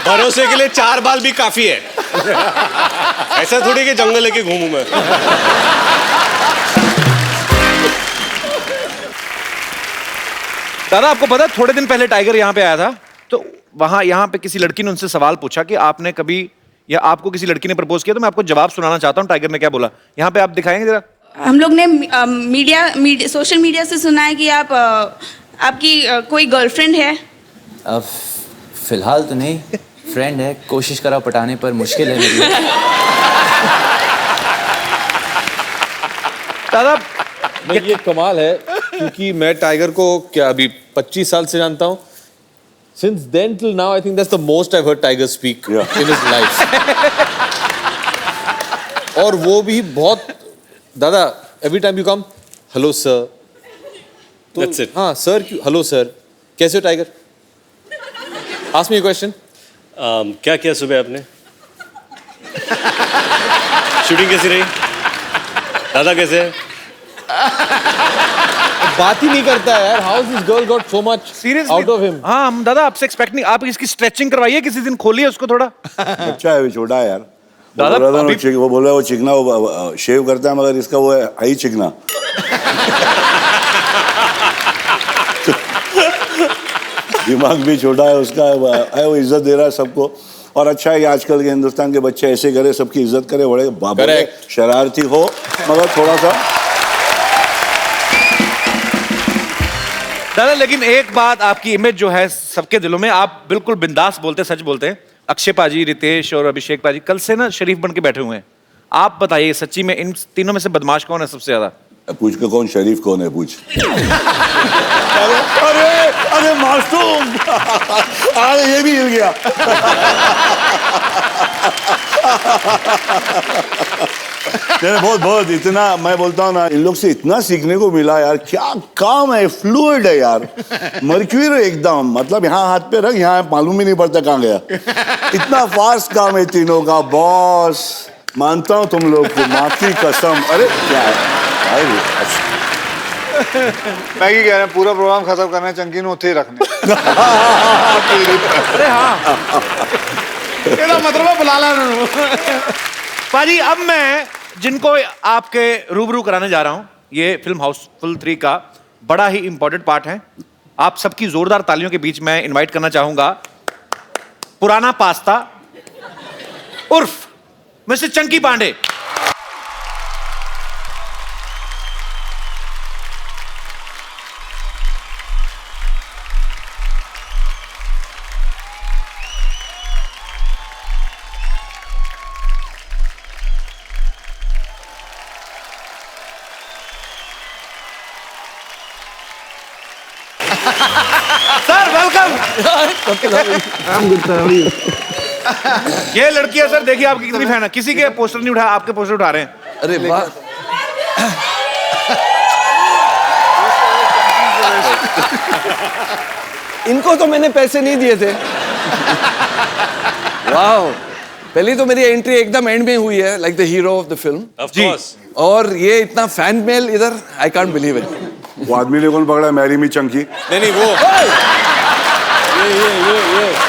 भरोसे के लिए 4 बाल भी काफी है। ऐसा थोड़ी कि जंगल लेके घूमूं मैं। दादा आपको पता है थोड़े दिन पहले टाइगर यहाँ पे आया था तो वहां यहाँ पे किसी लड़की ने उनसे सवाल पूछा कि आपने कभी या आपको किसी लड़की ने प्रपोज किया, तो मैं आपको जवाब सुनाना चाहता हूँ टाइगर ने क्या बोला। यहाँ पे आप दिखाएंगे जरा? हम लोग ने सोशल मीडिया से सुना है कि आपकी कोई गर्लफ्रेंड है? फिलहाल तो नहीं, फ्रेंड है, कोशिश करा पटाने पर मुश्किल है मेरे लिए। दादा ये कमाल है क्योंकि मैं टाइगर को क्या अभी 25 साल से जानता हूँ। Since then till now, I think that's the most I've heard Tiger speak in his life. और वो भी बहुत दादा every time you come, hello sir. That's it. हाँ sir क्यों? Hello sir. कैसे हो tiger? Ask me a question. क्या किया सुबह आपने? शूटिंग कैसी रही? दादा कैसे है? बात ही नहीं करता है यार. How this girl got so much out of him? हाँ हम दादा आपसे एक्सपेक्ट नहीं, आप इसकी स्ट्रेचिंग करवाइए किसी दिन, खोलिए उसको थोड़ा. अच्छा है, छोटा है यार. दादा, वो बोल रहा है वो चिकना, वो शेव करता है, मगर इसका वो है हाई चिकना. दिमाग भी छोटा है उसका है, वो इज्जत दे रहा है सबको. और अच्छा है कि आजकल के हिंदुस्तान के बच्चे ऐसे करे, सबकी इज्जत करे, बड़े बाबा शरारती हो, मगर थोड़ा सा. दादा लेकिन एक बात, आपकी इमेज जो है सबके दिलों में, आप बिल्कुल बिंदास बोलते, सच बोलते हैं. अक्षय पाजी, रितेश और अभिषेक पाजी कल से ना शरीफ बन के बैठे हुए हैं. आप बताइए सच्ची में इन तीनों में से बदमाश कौन है सबसे ज्यादा? पूछ के कौन शरीफ कौन है पूछ. अरे मासूम, अरे ये भी हिल गया. बहुत बहुत इतना मैं बोलता हूँ ना, इन लोग से इतना सीखने को मिला यार. क्या काम है, फ्लूइड है यार. मर्क्यूरी एकदम, मतलब यहाँ हाथ पे रख, यहाँ मालूम ही नहीं पड़ता कहाँ गया. इतना फास्ट काम है तीनों का. बॉस मानता हूँ तुम लोग को, माँ की कसम. अरे क्या है मैगी कह रहे हैं पूरा प्रोग्राम खत्म करना है, चंकी ने उत्थे ही रखने. अरे हाँ मतलब बुला ला. पाजी अब मैं जिनको आपके रूबरू कराने जा रहा हूं, ये फिल्म हाउसफुल 3 का बड़ा ही इंपॉर्टेंट पार्ट है. आप सबकी जोरदार तालियों के बीच मैं इनवाइट करना चाहूंगा पुराना पास्ता उर्फ mister Chunky Pandey. Sir welcome. ये लड़की है सर, देखिए आपकी कितनी फैन है. किसी के पोस्टर नहीं उठाया, आपके पोस्टर उठा रहे हैं. अरे वाह. इनको तो मैंने पैसे नहीं दिए थे. वाह, पहली तो मेरी एंट्री एकदम एंड में हुई है, like the hero of the film. Of course. और ये इतना फैन मेल इधर, आई कांट बिलीव इट. वो आदमी ने कौन पकड़ा? Marry me Chunky. नहीं वो ये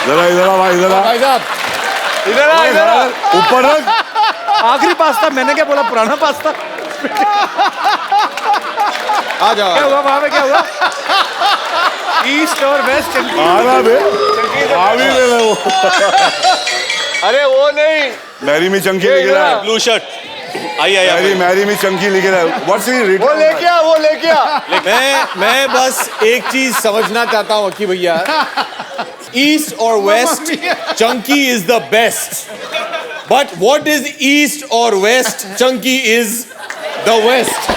जरा इधर आ भाई, इधर आ. भाई साहब इधर आ, इधर आ. ऊपर रख. आखिरी पास्ता, मैंने क्या बोला, पुराना पास्ता. आ जाओ. क्या हुआ वहां पे, क्या हुआ? ईस्ट और वेस्ट चंकी. आ बे, आ भी ले लो. अरे वो नहीं, मैरी मी चंकी लिख रहा है. Blue shirt. आइए मैरी मी चंकी लिख रहा है. व्हाट्स ही वो लेके आ, वो लेके आ. मैं बस एक चीज समझना चाहता हूँ अक्की भैया. ईस्ट और west, Chunky is the best. But what is east और west? Chunky is the west.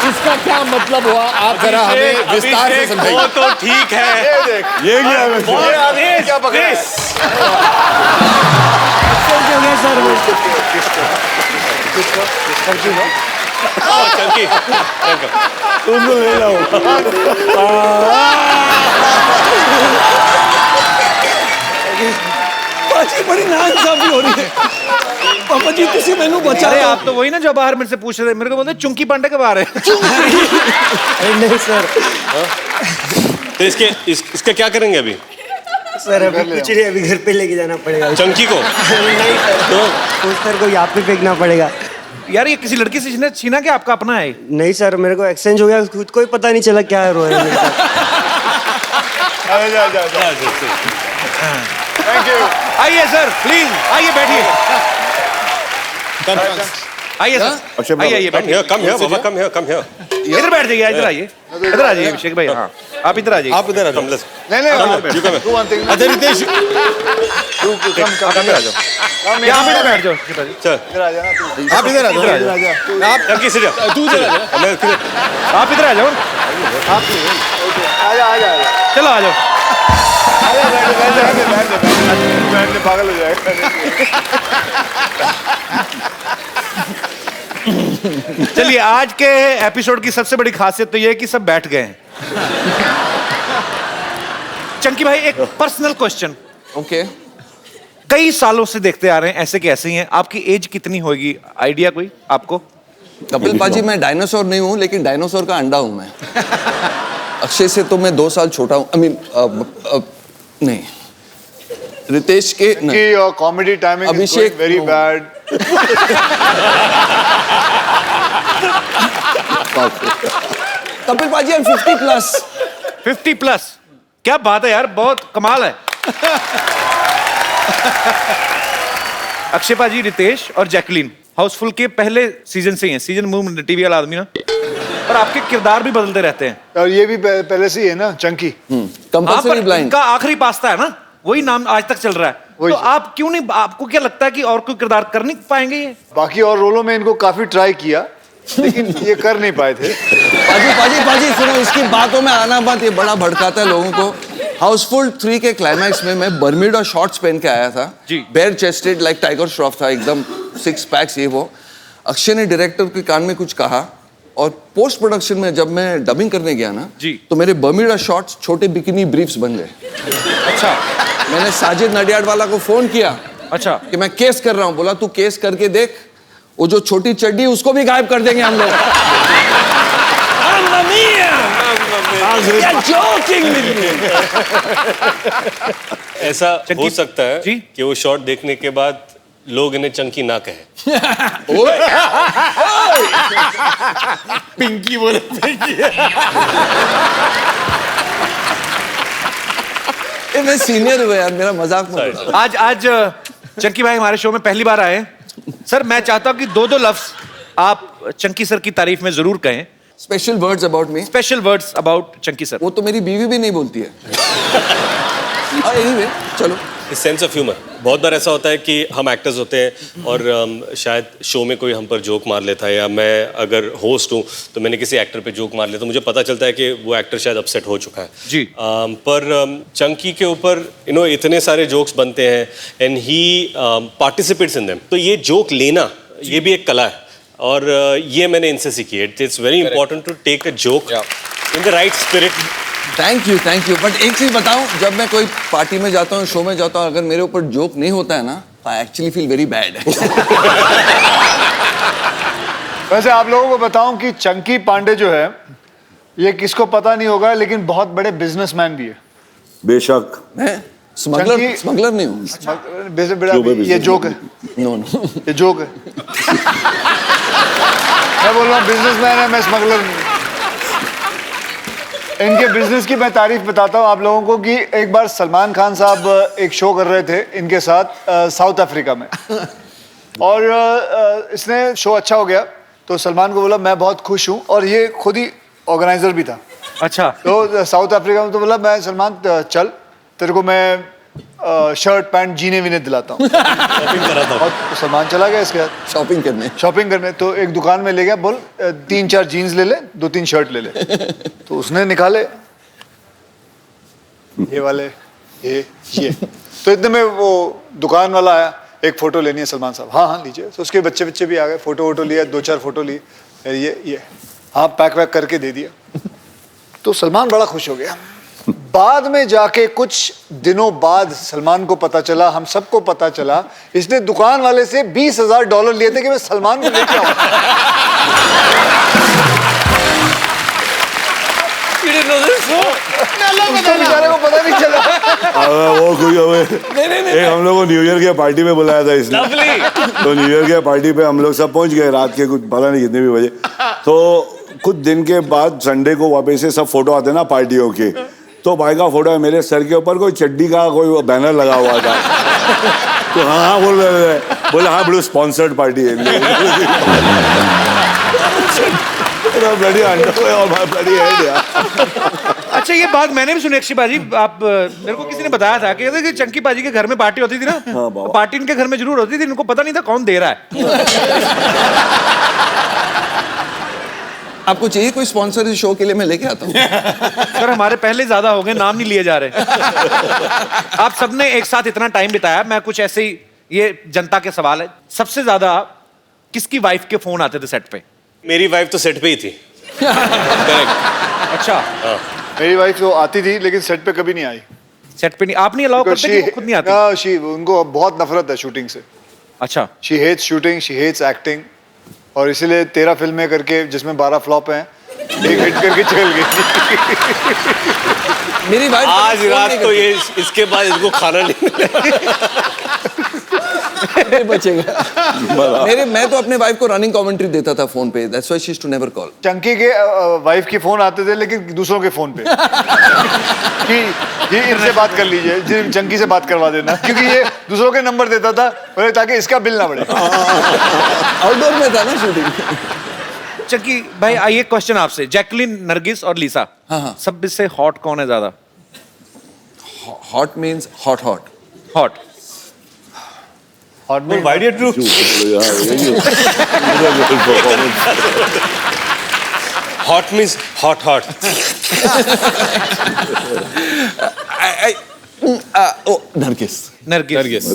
इसका क्या मतलब हुआ? आप जरा हमें विस्तार से समझाइए. वो तो ठीक है. ये देख, ये क्या है? ये आदमी क्या पकड़ा है? चंकी तुमको ले लो. पाजी बड़ी नाइंसाफी हो रही है. पापा जी तुसी मैनू बचा. अरे आप तो वही ना जो बाहर मेरे से पूछ रहे थे, मेरे को बोलते चुंकी पांडे के बाहर है. नहीं सर. तो इसका क्या करेंगे अभी? सर अभी कुछ नहीं, अभी घर पे लेके जाना पड़ेगा चंकी को. नहीं सर, तो पोस्टर को यहाँ पे फेंकना पड़ेगा. यार ये किसी लड़की से छीना क्या, आपका अपना है? नहीं सर, मेरे को एक्सचेंज हो गया, खुद को ही पता नहीं चला क्या रोया मेरे साथ. Thank you. आइए सर प्लीज, आइए बैठिए. आइए सर, आइए बैठिए. कम है बाबा, कम है. इधर बैठ जाइए, इधर आइए, इधर आ जाइए अभिषेक भाई. हाँ आप इधर आ जाइए. आप इधर आ जाओ. नहीं तू वन थिंग. अच्छा रितेश, आप इधर आ जाओ, यहाँ पे बैठ जाओ. चल इधर आ जाना तू. आप इधर आ जाओ. इधर आ जा. आप चंकी से जा. तू इधर आ जा. आप इधर आ जाओ. आ जा, आ जा. चलो आ जाओ. बैठ पागल हो जाएगा. चलिए आज के एपिसोड की सबसे बड़ी खासियत तो ये है कि सब बैठ गए हैं. चंकी भाई एक पर्सनल क्वेश्चन. ओके. कई सालों से देखते आ रहे हैं, ऐसे के ऐसे ही हैं. आपकी एज कितनी होगी, आइडिया कोई आपको? कपिल पाजी मैं डायनासोर नहीं हूँ लेकिन डायनासोर का अंडा हूँ मैं। अक्षय से तो मैं 2 साल छोटा हूँ। नहीं रितेश के कॉमेडी टाइमिंग अभिषेक वेरी बैड। कपिल पाजी I'm 50 प्लस। 50 प्लस, क्या बात है यार, बहुत कमाल है। अक्षय पाजी, रितेश और जैकलीन हाउसफुल के पहले सीजन से ही हैं। सीजन मूव टीवी वाला आदमी ना, और आपके किरदार भी बदलते रहते हैं। और ये भी पहले से ही है ना, चंकी। कंपल्सरी ब्लाइंड इनका आखिरी पास्ता है ना, वही नाम आज तक चल रहा है। तो आप क्यों नहीं, आपको क्या लगता है कि और कोई किरदार कर नहीं पाएंगे ये? बाकी और रोलों में इनको काफी ट्राई किया लेकिन ये कर नहीं पाए थे। पाजी सुनो, इसकी बातों में आना बात, ये बड़ा भड़काता है लोगों को। हाउसफुल 3 के क्लाइमैक्स में मैं बर्म्यूडा शॉर्ट्स पहन के आया था जी, bare chested like Tiger Shroff था एकदम, 6 पैक्स ये वो। अक्षय ने डायरेक्टर के कान में कुछ कहा और पोस्ट प्रोडक्शन में जब मैं डबिंग करने गया ना जी, तो मेरे बर्म्यूडा शॉर्ट्स छोटे बिकिनी ब्रीफ्स बन गए। अच्छा, मैंने साजिद नडियाड वाला को फोन किया, अच्छा, कि मैं केस कर रहा हूँ। बोला तू केस करके देख, वो जो छोटी चड्डी उसको भी गायब कर देंगे हम लोग। ऐसा हो सकता है कि वो शॉट देखने के बाद लोग इन्हें चंकी ना कहें। पिंकी बोले पिंकी। मैं सीनियर हुआ यार, मेरा मजाक मत। आज चंकी भाई हमारे शो में पहली बार आए। सर मैं चाहता हूँ कि 2 लफ्ज आप चंकी सर की तारीफ में जरूर कहें। Special words about me. Special words about Chunky sir. वो तो मेरी बीवी भी नहीं बोलती है। एनीवे चलो। सेंस ऑफ ह्यूमर, बहुत बार ऐसा होता है कि हम एक्टर्स होते हैं और शायद शो में कोई हम पर जोक मार लेता है, या मैं अगर होस्ट हूँ तो मैंने किसी एक्टर पे जोक मार लिया तो मुझे पता चलता है कि वो एक्टर शायद अपसेट हो चुका है जी। पर चंकी के ऊपर इतने सारे जोक्स बनते हैं and he participates in them, तो ये जोक लेना ये भी एक कला है और ये मैंने इनसे सीखी है। It's very important to take a joke in the right spirit. Thank you but एक चीज बताऊं, जब मैं कोई पार्टी में जाता हूँ, शो में जाता हूँ, अगर मेरे ऊपर जोक नहीं होता है ना, I actually feel very bad. वैसे आप लोगों को बताऊं कि चंकी पांडे जो है, ये किसको पता नहीं होगा लेकिन बहुत बड़े बिजनेसमैन भी है। बेशक। मैं स्मगलर नहीं हूँ। ये जोक है। नो ये जोक है। मैं बोल रहा हूँ बिजनेसमैन है, मैं स्मगलर नहीं। इनके बिजनेस की मैं तारीफ बताता हूँ आप लोगों को कि एक बार सलमान खान साहब एक शो कर रहे थे इनके साथ साउथ अफ्रीका में, और इसने शो अच्छा हो गया तो सलमान को बोला मैं बहुत खुश हूँ, और ये खुद ही ऑर्गेनाइजर भी था। अच्छा, तो साउथ अफ्रीका में तो बोला मैं सलमान चल तेरे को मैं शर्ट पैंट जीने वीने दिलाता हूँ। शॉपिंग करा था। और तो सलमान चला गया इसके साथ शॉपिंग करने। तो एक दुकान में ले गया, बोल 3-4 जीन्स ले ले, 2-3 शर्ट ले ले। तो उसने निकाले ये वाले, ये तो इतने में वो दुकान वाला आया, एक फोटो लेनी है सलमान साहब। हाँ लीजिए। तो उसके बच्चे भी आ गए, फोटो लिया, 2-4 फोटो ली, ये हाँ पैक करके दे दिया। तो सलमान बड़ा खुश हो गया। बाद में जाके कुछ दिनों बाद सलमान को पता चला, हम सबको पता चला, इसने दुकान वाले से $20,000 लिए थे कि मैं सलमान को लेके आऊं। उसको बेचारे को पता नहीं चला। वो कोई हम लोग को न्यू ईयर के पार्टी में बुलाया था इसने, तो न्यू ईयर के पार्टी पे हम लोग सब पहुंच गए रात के कुछ पता नहीं कितने भी बजे। तो कुछ दिन के बाद संडे को वापस से सब फोटो आते ना पार्टियों के, तो भाई का फोटो है, मेरे सर के ऊपर कोई चड्डी का कोई बैनर लगा हुआ था। तो हाँ बोल रहे बोले हाँ बड़े स्पॉन्सर्ड पार्टी है। अच्छा ये बात मैंने भी सुनी अक्षय बाजी, आप मेरे को किसी ने बताया था कि चंकी बाजी के घर में पार्टी होती थी ना, तो पार्टी इनके घर में जरूर होती थी, इनको पता नहीं था कौन दे रहा है। आपको चाहिए कोई स्पॉन्सर इस शो के लिए, मैं लेके आता हूँ। सर हमारे पहले ज्यादा हो गए, नाम नहीं लिए जा रहे। आप सबने एक साथ इतना टाइम बिताया, मैं कुछ ऐसे ही, ये जनता के सवाल है, सबसे ज्यादा किसकी वाइफ के फोन आते थे सेट पे? मेरी वाइफ तो सेट पे ही थी। अच्छा मेरी वाइफ तो आती थी लेकिन सेट पे कभी नहीं आई। सेट पे नहीं, आप नहीं अलाउ करते कि खुद नहीं आती? उनको बहुत नफरत है शूटिंग से। अच्छा, she hates shooting, she hates acting, और इसीलिए 13 फिल्में करके जिसमें 12 फ्लॉप हैं, एक हिट करके चल गई। मेरी वाइफ आज रात को ये इसके बाद इसको खाना नहीं बचेगा। मैं तो अपने वाइफ को रनिंग कमेंट्री देता था फोन पे, that's why she used to never call. Chunky के वाइफ के फोन आते थे लेकिन दूसरों के फोन पे कि ये इनसे बात कर लीजिए, जी चंकी से बात करवा देना, क्योंकि ये दूसरों के नंबर देता था ताकि इसका बिल ना बढ़े। आउटडोर में था ना शूटिंग। चंकी भाई आइए क्वेश्चन आपसे, जैकलीन, नरगिस और लीसा, हाँ। सब इससे हॉट कौन है ज्यादा? Hot means hot hot hot hot में Why do you do? Hot means hot. Nargis.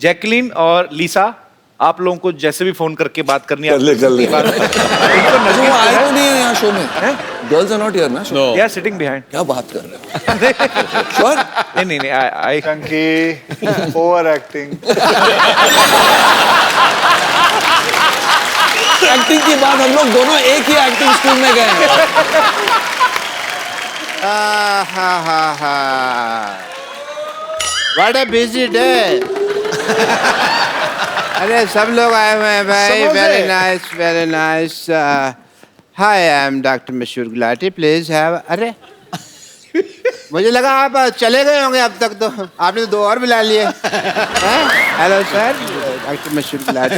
Jacqueline और लीसा, आप लोगों को जैसे भी फोन करके बात करनी है कर ले। वो आए तो नहीं है यहाँ शो में, गर्ल्स आर नॉट हियर ना show. They are sitting behind. क्या बात कर रहे हो? श्योर? नहीं I Chunky over acting. Acting की बात, हम लोग दोनों एक ही एक्टिंग स्कूल में गए हैं। What A busy day. अरे सब लोग आए हुए हैं भाई, very nice very nice. Hi I am doctor मशहूर गुलाटी, प्लीज हैव। अरे मुझे लगा आप चले गए होंगे अब तक, तो आपने तो 2 और बुला लिए। हेलो सर, डॉक्टर मशहूर गुलाटी।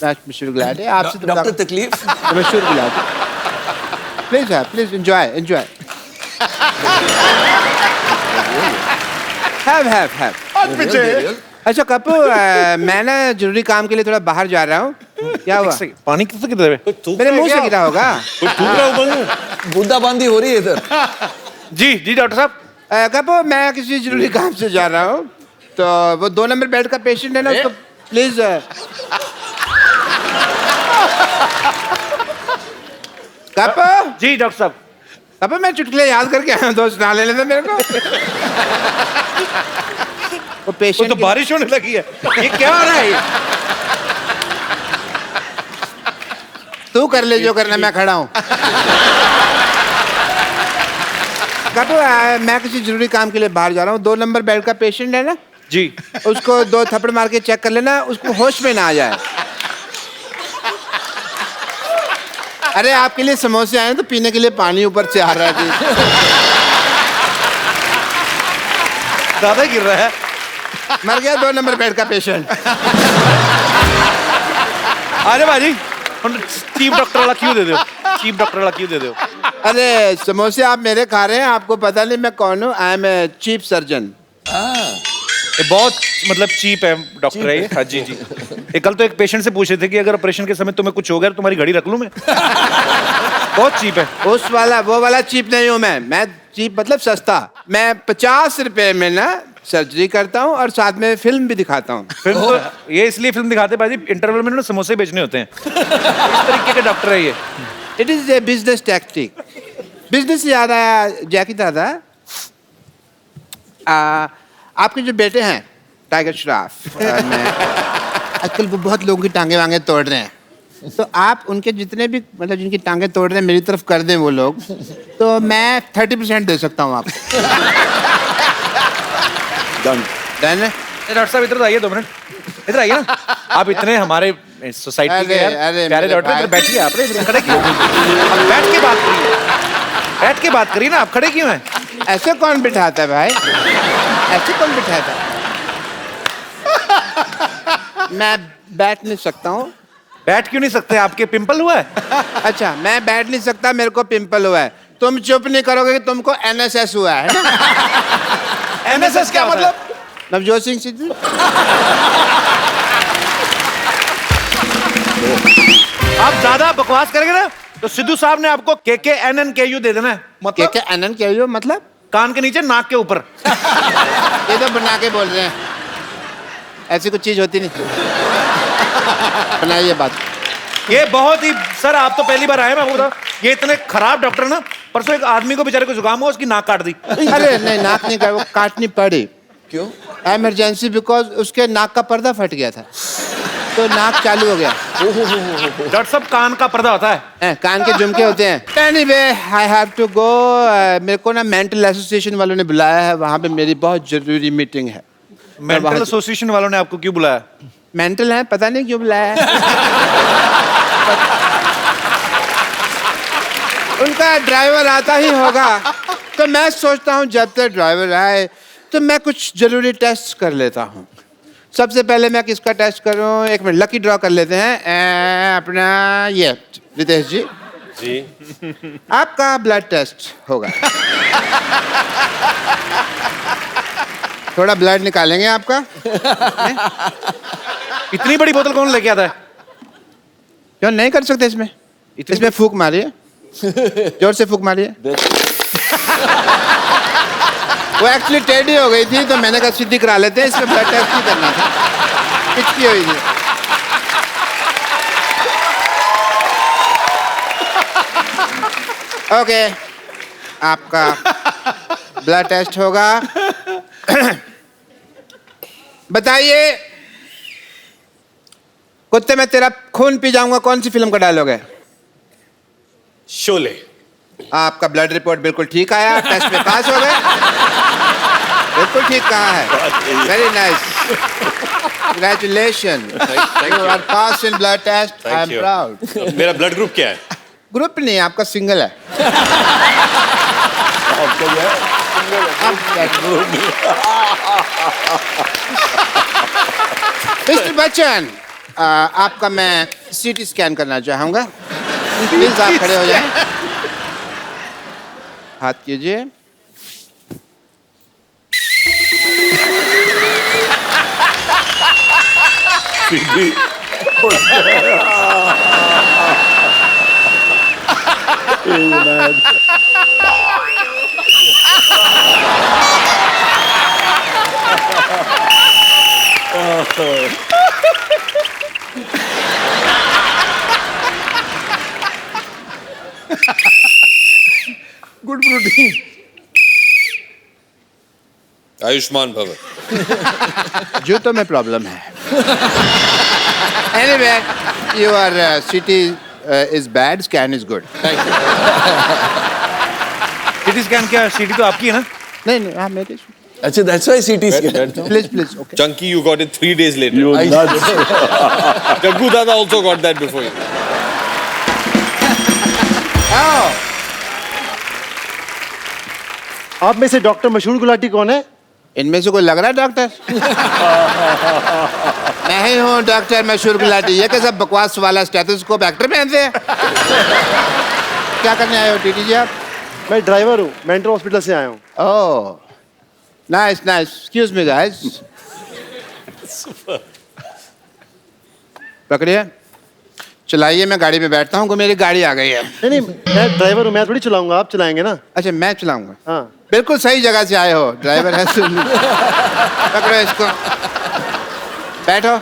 डॉक्टर मशहूर गुलाटी, आपसे तो डॉक्टर तकलीफ। मशहूर गुलाटी, प्लीज है, प्लीज एंजॉय एंजॉय। हैव। अच्छा कपू, मैं ना जरूरी काम के लिए थोड़ा बाहर जा रहा हूँ। क्या हुआ? पानी किससे गिर रहा है? मेरे मुंह से गिरा होगा। बूंदाबांदी हो रही है इधर। जी डॉक्टर साहब। कपू, मैं किसी जरूरी काम से जा रहा हूँ, तो वो 2 नंबर बेड का पेशेंट है ना, उसको प्लीज। कपू जी डॉक्टर साहब। कपू, मैं चुटकुले याद करके आया हूँ, दोस्त सुना लेने दे मेरे को। वो पेशेंट तो बारिश होने लगी है, ये क्या हो रहा है? तू कर ले जो करना, मैं खड़ा हूँ। कपू, मैं किसी जरूरी काम के लिए बाहर जा रहा हूँ। 2 नंबर बेड का पेशेंट है ना जी, उसको 2 थप्पड़ मार के चेक कर लेना, उसको होश में ना आ जाए। अरे आपके लिए समोसे आए हैं तो पीने के लिए पानी ऊपर से आ रहा है। ज्यादा गिर रहा है। मर गया 2 नंबर बेड का पेशेंट। अरे भाजी चीफ डॉक्टर वाला क्यों दे दो? चीफ डॉक्टर वाला क्यों दे दो? अरे समोसे आप मेरे खा रहे हैं, आपको पता नहीं मैं कौन हूँ। I am a chief surgeon. ये बहुत मतलब चीप है डॉक्टर है ये। हाँ जी। ये कल तो एक पेशेंट से पूछ रहे थे कि अगर ऑपरेशन के समय तुम्हें कुछ हो गया तो तुम्हारी घड़ी रख लूं मैं। बहुत चीप है। उस वाला वो वाला चीप नहीं हूँ मैं चीप मतलब सस्ता। मैं 50 रुपए में ना सर्जरी करता हूँ और साथ में फिल्म भी दिखाता हूँ। फिल्म तो ये इसलिए फिल्म दिखाते भाजी, इंटरवल में ना समोसे बेचने होते हैं। इस तरीके के डॉक्टर है ये। It is a business tactic. Business से याद आया जैकी दादा, आपके जो बेटे हैं टाइगर श्रॉफ, आजकल वो बहुत लोगों की टांगे वांगे तोड़ रहे हैं, तो आप उनके जितने भी मतलब जिनकी टांगे तोड़ रहे हैं मेरी तरफ कर दें वो लोग, तो मैं 30% दे सकता हूँ आपको। डन है? डॉक्टर साहब इधर आइए 2 मिनट, इधर आइए ना। आप इतने हमारे सोसाइटी के यार प्यारे डॉक्टर, इधर बैठिए। आप खड़े क्यों? बैठ के बात करिए, बैठ के बात करिए ना। आप खड़े क्यों हैं? ऐसे कौन बिठाता है भाई? ऐसे कौन बिठाता है? मैं बैठ नहीं सकता हूँ। बैठ क्यों नहीं सकते? आपके पिंपल हुआ है? अच्छा, मैं बैठ नहीं सकता, मेरे को पिंपल हुआ है। तुम चुप नहीं करोगे कि तुमको NSS हुआ है ना? NSS क्या मतलब? नवजोत सिंह सिद्धू। आप ज्यादा बकवास करेंगे ना तो सिद्धू साहब ने आपको KKNNKU दे देना है। मतलब KKNNKU मतलब कान के नीचे नाक के ऊपर। ये तो बना के बोल रहे हैं, ऐसी कुछ चीज होती नहीं। बनाइए बात। ये बहुत ही सर, आप तो पहली बार आए। मैं बोल ये इतने खराब डॉक्टर ना, परसों एक आदमी को बेचारे को जुकाम हुआ, उसकी नाक काट दी। अरे नहीं, नाक नहीं काट, वो काटनी पड़ी। क्यों? इमरजेंसी, बिकॉज उसके नाक का पर्दा फट गया था, तो तो नाक चालू हो गया। डॉक्टर साहब कान का पर्दा होता है। कान के झुमके होते हैं। Anyway, I have to go. मेरे को ना मेंटल एसोसिएशन वालों ने बुलाया है, वहाँ पे मेरी बहुत जरूरी मीटिंग है। मेंटल एसोसिएशन वालों ने आपको क्यों बुलाया? मेंटल है, पता नहीं क्यों बुलाया है। उनका ड्राइवर आता ही होगा, तो मैं सोचता हूँ जब तक ड्राइवर आए तो मैं कुछ जरूरी टेस्ट कर लेता हूँ। सबसे पहले मैं किसका टेस्ट करूँ? एक मिनट, लकी ड्रॉ कर लेते हैं। अपना ये रितेश जी, आपका ब्लड टेस्ट होगा। थोड़ा ब्लड निकालेंगे आपका। इतनी बड़ी बोतल कौन लेके आता है? क्यों नहीं कर सकते इसमें? इसमें फूक मारिए, जोर से फूक मारिए। वो एक्चुअली टेढ़ी हो गई थी तो मैंने कहा सीधी करा लेते हैं, इसमें ब्लड टेस्ट नहीं करना था, पिचकी हुई थी। ओके, आपका ब्लड टेस्ट होगा। बताइए, कुत्ते में तेरा खून पी जाऊंगा कौन सी फिल्म का डायलॉग है? शोले। आपका ब्लड रिपोर्ट बिल्कुल ठीक आया, टेस्ट में पास हो गए। बिल्कुल ठीक कहा है। Very nice, congratulation, you are pass in blood test. I am proud. मेरा ब्लड ग्रुप क्या है? ग्रुप नहीं, आपका सिंगल है। मिस्टर बच्चन, आपका मैं सीटी स्कैन करना चाहूंगा। प्लीज आप खड़े हो जाएं, हाथ कीजिए। Good protein. आयुष्मान भव। जूतों में प्रॉब्लम है। Anyway, your CT is bad, scan is good. Thank you. CT scan क्या? सीटी तो आपकी है ना? नहीं, हाँ मेरी। अच्छा, that's why CT scan. Please, okay. Chunky, you got it 3 days later. You nuts. Jaggu Dada also got that before you. आप में से डॉक्टर मशहूर गुलाटी कौन है? इनमें से कोई लग रहा है डॉक्टर? मैं ही हूँ डॉक्टर मशहूर गुलाटी। ये कैसा बकवास वाला स्टेथोस्कोप एक्टर पहनते हैं? क्या करने आए हो टीटी जी आप? मैं ड्राइवर हूँ, मेंटल हॉस्पिटल से आया हूँ। Oh, nice nice. Excuse me guys. पकड़िए, चलाइए, मैं गाड़ी में बैठता हूँ। मेरी गाड़ी आ गई है। नहीं, मैं ड्राइवर हूँ, मैं थोड़ी चलाऊंगा, आप चलाएंगे ना। अच्छा, मैं चलाऊंगा? हाँ, बिल्कुल सही जगह से आए हो, ड्राइवर है। पकड़ो इसको, बैठो,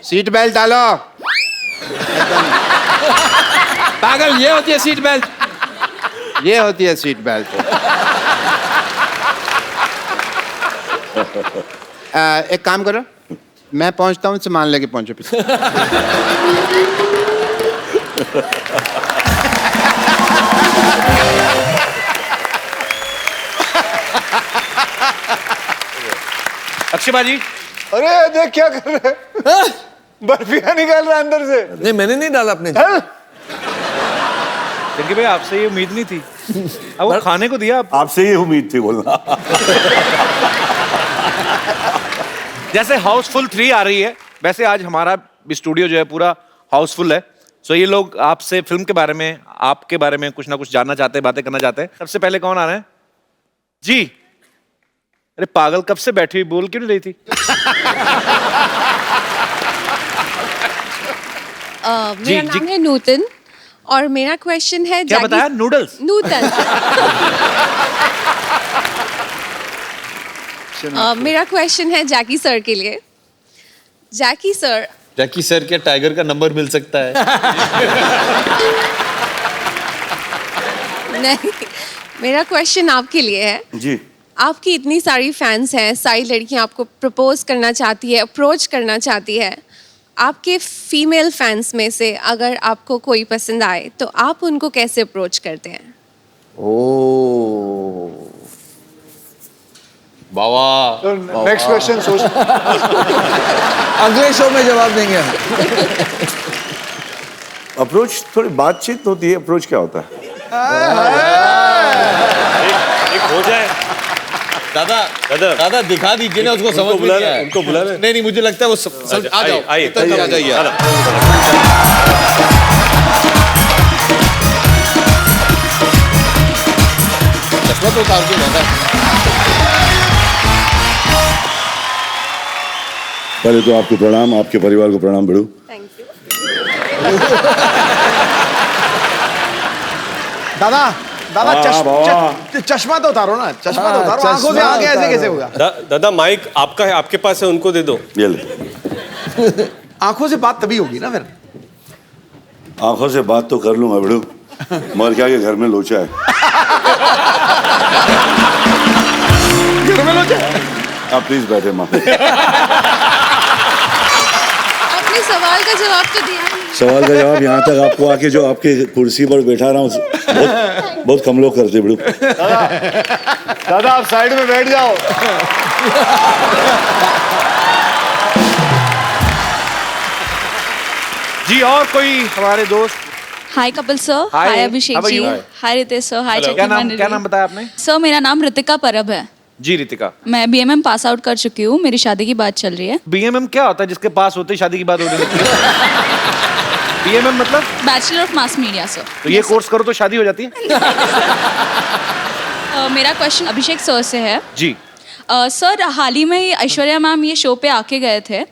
सीट बेल्ट डालो। पागल, ये होती है सीट बेल्ट, ये होती है सीट बेल्ट। एक काम करो, मैं पहुंचता हूँ, सामान लेके पहुंचो पीछे। अक्षय बाजी, अरे देख क्या कर रहे हैं? बर्फिया निकाल रहा है अंदर से। नहीं, मैंने नहीं डाला अपने। जंकी भाई, आपसे ये उम्मीद नहीं थी। अब वो खाने को दिया आपसे ये उम्मीद थी बोलना। जैसे हाउसफुल 3 आ रही है, वैसे आज हमारा स्टूडियो जो है पूरा हाउसफुल है। सो ये लोग आपसे फिल्म के बारे में, आपके बारे में कुछ ना कुछ जानना चाहते हैं, बातें करना चाहते हैं। सबसे पहले कौन आ रहे हैं जी? अरे पागल, कब से बैठी हुई, बोल क्यों नहीं रही थी? मेरा नाम है नूतन और मेरा क्वेश्चन है क्या बताया? नूडल्स? नूतन। मेरा क्वेश्चन है जैकी सर के लिए। जैकी सर क्या टाइगर का नंबर मिल सकता है? नहीं, मेरा क्वेश्चन आपके लिए है। जी। आपकी इतनी सारी फैंस हैं, सारी लड़कियां आपको प्रपोज करना चाहती है, अप्रोच करना चाहती है, आपके फीमेल फैंस में से अगर आपको कोई पसंद आए तो आप उनको कैसे अप्रोच करते हैं? ओ बाबा, नेक्स्ट क्वेश्चन सोच। अगले शो में जवाब देंगे हम। अप्रोच थोड़ी बातचीत होती है, अप्रोच क्या होता है? एक हो जाए। दादा दिखा दीजिए ना, उसको समझ में नहीं आया। उनको बुला ले। नहीं मुझे लगता है वो समझ आ जाओ, आइए आ जाइए। चश्मा तो उतार के दादा। पहले तो आपको प्रणाम, आपके परिवार को प्रणाम बड़ू। दादा दादा हाँ, चश्मा तो उतारो ना, चश्मा तो उतारो, आंखों से आगे ऐसे कैसे होगा? दादा माइक आपका है, आपके पास है, उनको दे दो। ये ले। आंखों से बात तभी होगी ना फिर। आंखों से बात तो कर लूंगा बड़ू, मगर क्या कि घर में लोचा है। घर में लोचा? आप प्लीज बैठे माँ। आपने सवाल का जवाब तो दिया नहीं। सवाल का जवाब यहाँ तक आपको आके जो आपके कुर्सी पर बैठा रहा हूँ, बहुत कम लोग करते बड़ू। दादा आप साइड में बैठ जाओ। जी और कोई हमारे दोस्त? Hi Kapil sir, Hi. Hi Abhishek How are ji, you? Hi Ritesh sir, hi क्या नाम बताया आपने? सर मेरा नाम रितिका परब है। जी रितिका। मैं बीएमएम पास आउट कर चुकी हूँ, मेरी शादी की बात चल रही है। बीएमएम क्या होता है जिसके पास होते ही शादी की बात हो रही है? बीएमएम मतलब? Bachelor of mass media sir. तो ये कोर्स करो तो शादी हो जाती है? मेरा क्वेश्चन अभिषेक सर से है। जी। सर हाल ही में ही ऐश्वर्या मैम ये शो पे आके गए थे,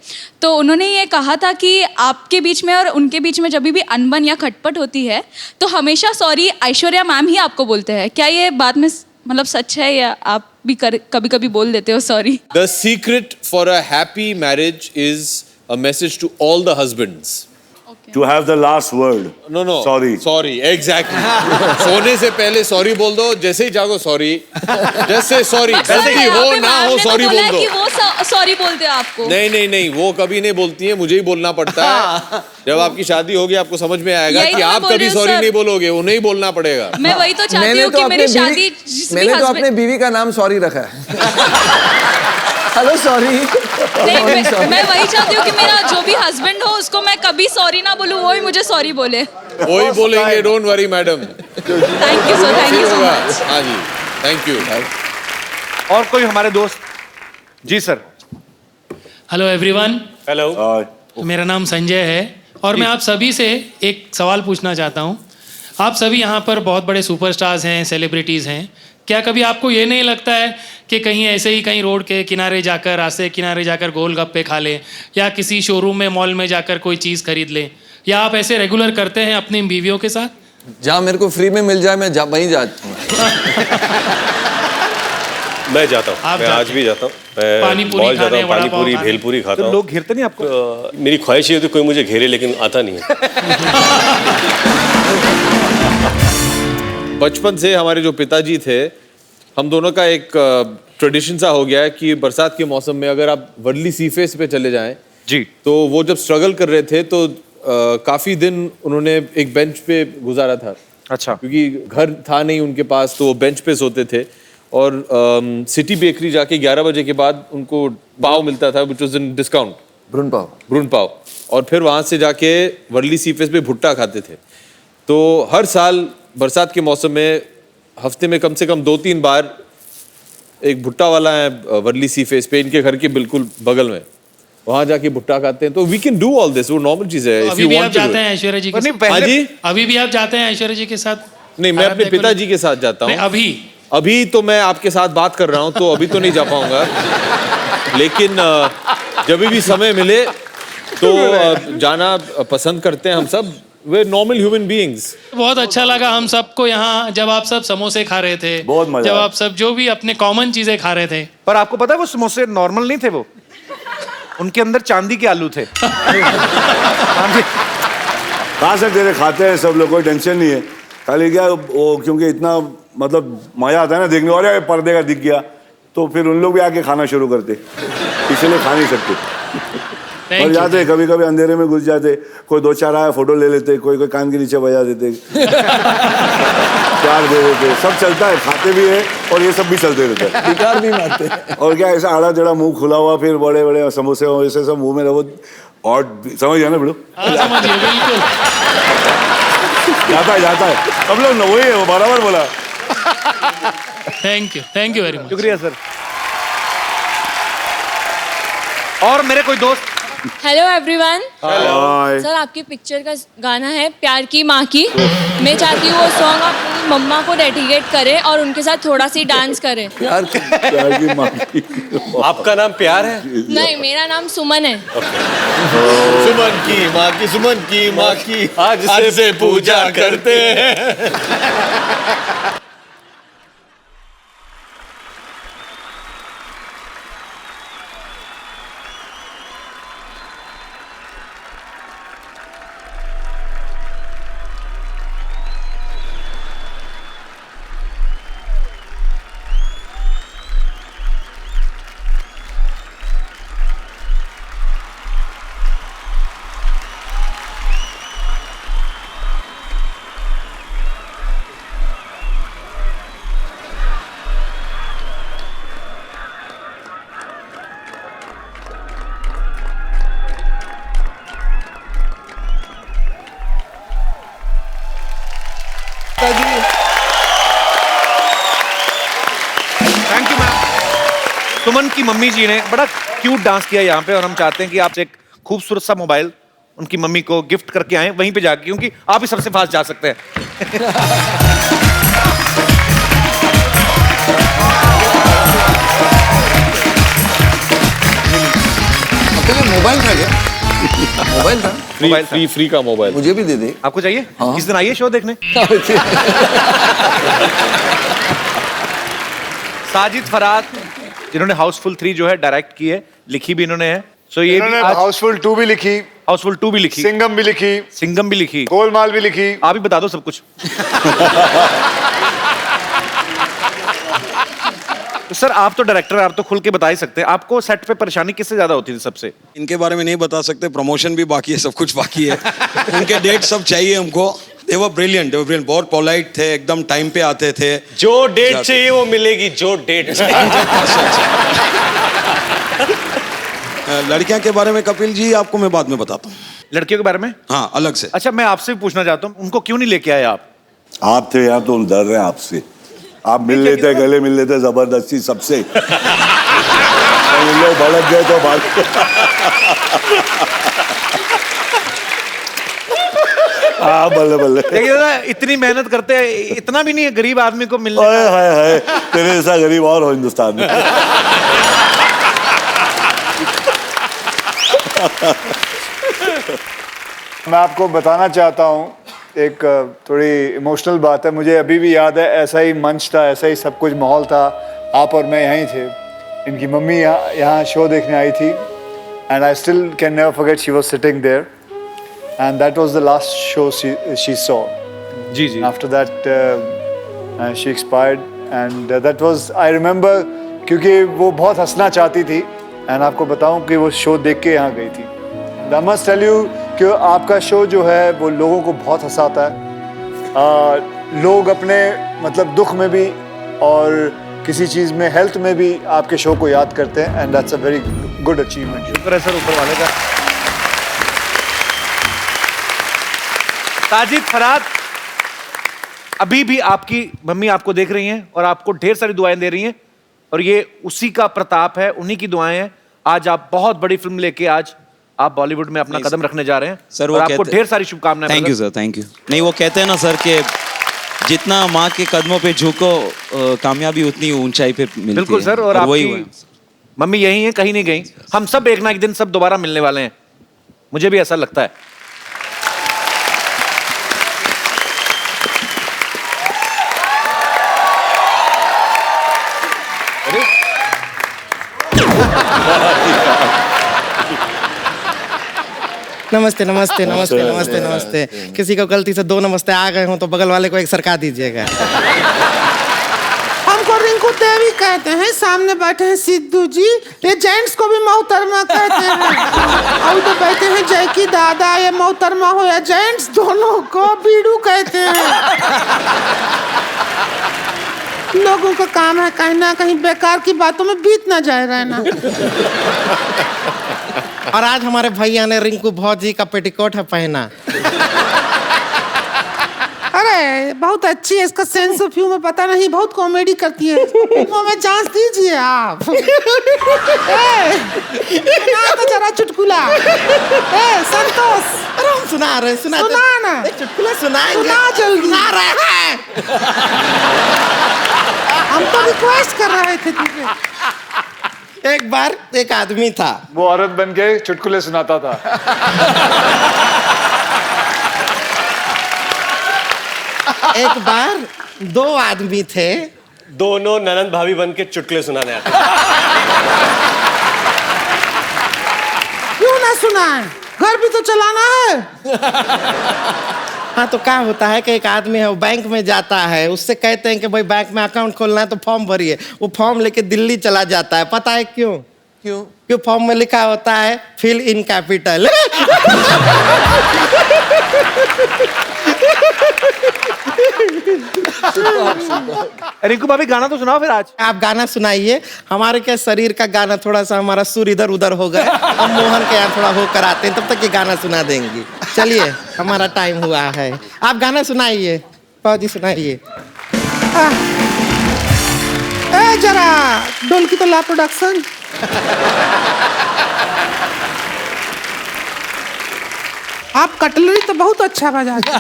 तो उन्होंने ये कहा था कि आपके बीच में और उनके बीच में जब भी अनबन या खटपट होती है तो हमेशा सॉरी ऐश्वर्या मैम ही आपको बोलते हैं। क्या ये बात में मतलब सच है या आप भी कभी कभी बोल देते हो sorry? The secret for a happy marriage is a message to all the husbands. To have the last word. No. Sorry, exactly. सोने से पहले सॉरी बोल दो, जैसे ही जागो सॉरी, जैसे सॉरी, गलती हो ना हो सॉरी बोल दो। कि वो सॉरी बोलते हैं आपको? नहीं, वो कभी नहीं बोलती है, मुझे ही बोलना पड़ता है। जब आपकी शादी होगी आपको समझ में आएगा कि आप कभी सॉरी नहीं बोलोगे, उन्हें ही बोलना पड़ेगा। मैं वही तो चाहती हूँ कि मेरी शादी मैंने तो अपने बीवी का नाम सॉरी रखा है। Hello sorry. मैं वही चाहती हूँ कि मेरा जो भी हस्बैंड हो उसको मैं कभी सॉरी ना बोलूँ, वो ही मुझे सॉरी बोले। वही बोलेंगे, don't worry madam. Thank you sir, thank you so much. हाँ जी, थैंक यू। और कोई हमारे दोस्त? जी सर। Hello everyone. हेलो। मेरा नाम संजय है और मैं आप सभी से एक सवाल पूछना चाहता हूँ। आप सभी यहाँ पर बहुत बड़े सुपरस्टार्स हैं, सेलिब्रिटीज़ हैं। क्या कभी आपको ये नहीं लगता है कि कहीं ऐसे ही कहीं रोड के किनारे जाकर, रास्ते के किनारे जाकर गोलगप्पे खा लें या किसी शोरूम में, मॉल में जाकर कोई चीज़ खरीद लें? या आप ऐसे रेगुलर करते हैं अपनी बीवियों के साथ? जहाँ मेरे को फ्री में मिल जाए मैं वहीं जाता हूँ। मैं जाता हूँ, मैं आज भी जाता हूँ। पानी पूरी खाने, पानी पूरी, भेलपूरी खाता हूँ। लोग घेरते नहीं आपको? मेरी ख्वाहिश ये होती कोई मुझे घेरे, लेकिन आता नहीं है। बचपन से हमारे जो पिताजी थे, हम दोनों का एक ट्रेडिशन सा हो गया है कि बरसात के मौसम में अगर आप वर्ली सी फेस पे चले जाएं जी, तो वो जब स्ट्रगल कर रहे थे तो काफ़ी दिन उन्होंने एक बेंच पे गुजारा था। अच्छा। क्योंकि घर था नहीं उनके पास, तो वो बेंच पे सोते थे और सिटी बेकरी जाके 11 बजे के बाद उनको पाव मिलता था, विच वॉज इन डिस्काउंट, भ्रूण पाव, और फिर वहाँ से जाके वर्ली सी फेस पे भुट्टा खाते थे। तो हर साल बरसात के मौसम में हफ्ते में कम से कम 2-3 बार एक भुट्टा वाला है वर्ली सी फेस पे, इनके घर के बिल्कुल बगल में, वहां जाके भुट्टा खाते हैं। तो we can do all this, वो नॉर्मल चीज है। अभी भी आप जाते हैं ऐश्वर्या जी के साथ? हाँ जी, अभी भी आप जाते हैं ऐश्वर्या जी के साथ? नहीं, मैं अपने पिताजी के साथ जाता हूँ। अभी तो मैं आपके साथ बात कर रहा हूँ, तो अभी तो नहीं जा पाऊंगा, लेकिन जब भी समय मिले तो जाना पसंद करते हैं हम सब। वे नॉर्मल ह्यूमन बीइंग्स। बहुत अच्छा लगा हम सबको यहाँ जब आप सब समोसे खा रहे थे, बहुत मजा, जब आप सब जो भी अपने कॉमन चीजें खा रहे थे। पर आपको पता है वो समोसे नॉर्मल नहीं थे, वो उनके अंदर चांदी के आलू थे। कहाँ से तेरे खाते हैं सब लोग, कोई टेंशन नहीं है। खाली क्या वो, क्योंकि इतना मतलब मजा आता है ना देखने वाले, पर्दे का दिख गया, तो फिर उन लोग भी आके खाना शुरू करते, इसलिए खा नहीं सकते। और जाते कभी कभी अंधेरे में घुस जाते, कोई 2-4 आया फोटो ले लेते, कोई कान के नीचे बजा देते, प्यार दे देते, सब चलता है, खाते भी है और ये सब भी चलते रहते हैं, गिटार भी मारते हैं। और क्या ऐसा आड़ा टेढ़ा मुंह खुला हुआ, फिर बड़े बड़े समोसे वैसे सब मुंह में रहो, और समझ गया ना बिल्कुल, जाता है अब लोग वही है, वो बराबर बोला। Thank you very much. शुक्रिया सर। और मेरे कोई दोस्त। Hello everyone. Hi. सर आपकी पिक्चर का गाना है प्यार की माँ की। मैं चाहती हूँ वो सॉन्ग आप अपनी मम्मा को डेडिकेट करें और उनके साथ थोड़ा सी डांस करें। प्यार की माँ की। आपका नाम प्यार है? नहीं, मेरा नाम सुमन है। सुमन की माँ की आज से पूजा करते हैं। Thank you ma'am. सुमन की मम्मी जी ने बड़ा क्यूट डांस किया यहाँ पे, और हम चाहते हैं कि आप एक खूबसूरत सा मोबाइल उनकी मम्मी को गिफ्ट करके आए वहीं पे जाके, क्योंकि आप ही सबसे फास्ट जा सकते हैं। मोबाइल था क्या? मोबाइल था? फ्री का मोबाइल मुझे भी दे दे। आपको चाहिए? किस दिन आइए शो देखने। साजिद फराद जिन्होंने हाउसफुल 3 जो है डायरेक्ट की है, लिखी भी इन्होंने है। सो ये इन्होंने हाउसफुल 2 भी लिखी, हाउसफुल 2 भी लिखी, सिंघम भी लिखी, गोलमाल भी लिखी। आप ही बता दो सब कुछ। तो सर आप तो डायरेक्टर, आप तो खुल के बता ही सकते हैं, आपको सेट पे परेशानी किससे ज्यादा होती थी सबसे? इनके बारे में नहीं बता सकते, प्रमोशन भी बाकी है, सब कुछ बाकी है। उनके डेट सब चाहिए हमको। They were brilliant, बहुत पोलाइट थे, एकदम टाइम पे आते थे। जो डेट चाहिए वो मिलेगी, जो डेट लड़कियां के बारे में कपिल जी आपको मैं बाद में बताता हूँ। लड़कियों के बारे में? हाँ, अलग से। अच्छा, मैं आपसे भी पूछना चाहता हूँ, उनको क्यों नहीं लेके आए आप? आप थे यहाँ तो हम डर रहे हैं आपसे। आप मिल लेते, गले मिल लेते जबरदस्ती सबसे। लोग भड़क गए तो भाग। हाँ, बल्ले बल्ले। देखिए ना, इतनी मेहनत करते हैं, इतना भी नहीं है गरीब आदमी को मिलने का। हाय तेरे जैसा गरीब और हो हिंदुस्तान में। मैं आपको बताना चाहता हूँ एक थोड़ी इमोशनल बात है। मुझे अभी भी याद है, ऐसा ही मंच था, ऐसा ही सब कुछ माहौल था, आप और मैं यहीं थे। इनकी मम्मी यहाँ शो देखने आई थी, and I still can never forget she was sitting there, and that was the last show she saw. जी जी। After that she expired, and that was, I remember, क्योंकि वो बहुत हंसना चाहती थी, एंड आपको बताऊं कि वो शो देख के यहाँ गई थी। आई मस्ट टेल यू कि आपका शो जो है वो लोगों को बहुत हंसाता है। लोग अपने मतलब दुख में भी और किसी चीज़ में, हेल्थ में भी आपके शो को याद करते हैं, and that's a very good achievement. शुक्र है सर ऊपर वाले का। साजिद फराद, अभी भी आपकी मम्मी आपको देख रही हैं और आपको ढेर सारी दुआएं दे रही हैं, और ये उसी का प्रताप है, उन्हीं की दुआएं हैं। आज आप बहुत बड़ी फिल्म लेके आज आप बॉलीवुड में अपना कदम रखने जा रहे हैं सर, और आपको ढेर सारी शुभकामनाएं। Thank you sir, thank you. नहीं, वो कहते हैं ना सर कि जितना माँ के कदमों पे झुको, कामयाबी उतनी ऊंचाई पे मिलती है। बिल्कुल सर, और आपकी मम्मी यही है, कहीं नहीं गई। हम सब एक ना एक दिन सब दोबारा मिलने वाले हैं, मुझे भी ऐसा लगता है। नमस्ते नमस्ते नमस्ते नमस्ते नमस्ते। किसी को गलती से 2 नमस्ते आ गए हो तो बगल वाले को एक सरका दीजिएगा। हमको रिंकू देवी कहते हैं, सामने बैठे हैं सिद्धू जी, ये जेंट्स को भी मोहतरमा कहते हैं। और तो बैठे हैं जैकी दादा, ये मोहतरमा हो या जेंट्स, दोनों को बीड़ू कहते हैं। लोगों का काम है कहीं ना कहीं बेकार की बातों में बीत ना जाए रहना। और आज हमारे भैया ने रिंकू भौजी का पेटीकोट है पहना। अरे बहुत अच्छी है, इसका सेंस ऑफ ह्यूमर पता नहीं, बहुत कॉमेडी करती है। फिल्मों में चांस दीजिए आप। सुना तो जरा चुटकुला। संतोष, अरे हम सुना रहे हैं, सुना ना, एक चुटकुला सुनाएंगे। सुना जल्दी। सुना रहे हैं। हम तो रिक्वेस्ट कर रहे थे तुझे। एक बार एक आदमी था, वो औरत बन के चुटकुले सुनाता था। एक बार दो आदमी थे, दोनों ननंद भाभी बन के चुटकुले सुनाने आते। क्यों ना सुनाए, घर भी तो चलाना है। हाँ तो क्या होता है कि एक आदमी है वो बैंक में जाता है, उससे कहते हैं कि भाई बैंक में अकाउंट खोलना है तो फॉर्म भरिए। वो फॉर्म लेके दिल्ली चला जाता है, पता है क्यों? क्यों फॉर्म में लिखा होता है फिल इन कैपिटल। रिंकू भाभी गाना तो सुनाओ फिर आज। आप गाना सुनाइए, हमारे क्या शरीर का गाना थोड़ा सा हमारा सुर इधर उधर हो गए, हम मोहन के यहाँ थोड़ा होकर आते हैं, तब तक ये गाना सुना देंगी। चलिए हमारा टाइम हुआ है, आप गाना सुनाइए, फौजी सुनाइए। जरा ढोलकी तो ला प्रोडक्शन। आप कटलरी तो बहुत अच्छा बजाते।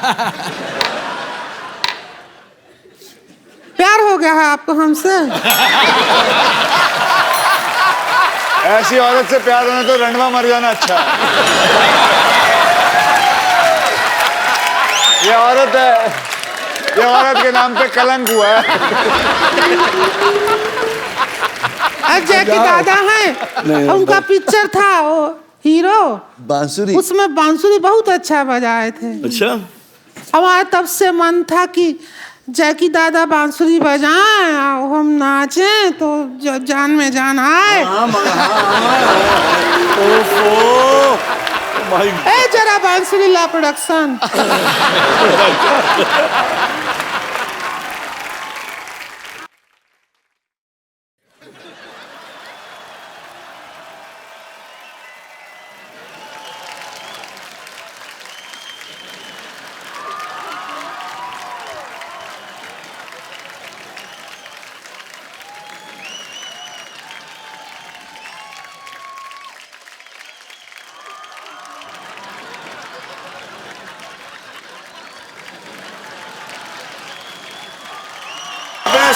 प्यार हो गया है आपको हमसे? ऐसी औरत से प्यार होने तो रंडवा मर जाना अच्छा है। ये औरत है, ये औरत के नाम पे कलंक हुआ है। जैकी दादा हैं, उनका पिक्चर था वो हीरो बांसुरी, उसमें बांसुरी बहुत अच्छा बजाए थे। अच्छा, हमारा तब से मन था कि जैकी दादा बांसुरी बजाएं और हम नाचें तो जान में जान आए। जरा बांसुरी ला प्रोडक्शन।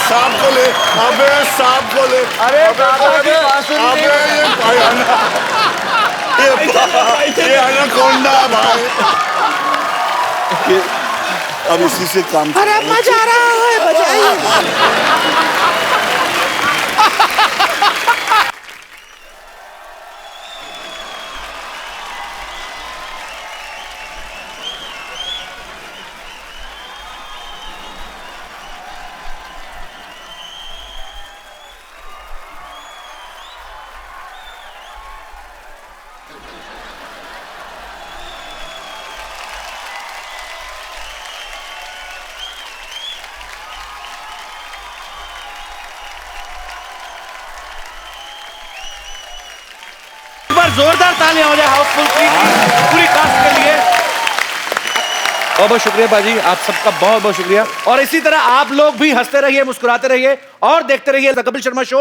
सांप को ले, अबे सांप को ले, अरे ये अनाकोंडा भाई। अब इसी से काम। अरे मजा आ रहा है, बजाइए। जोरदार तालियां हो जाए हाउसफुल पूरी कास्ट के लिए। बहुत बहुत शुक्रिया बाजी, आप सबका बहुत बहुत शुक्रिया। और इसी तरह आप लोग भी हंसते रहिए, मुस्कुराते रहिए और देखते रहिए द कपिल शर्मा शो।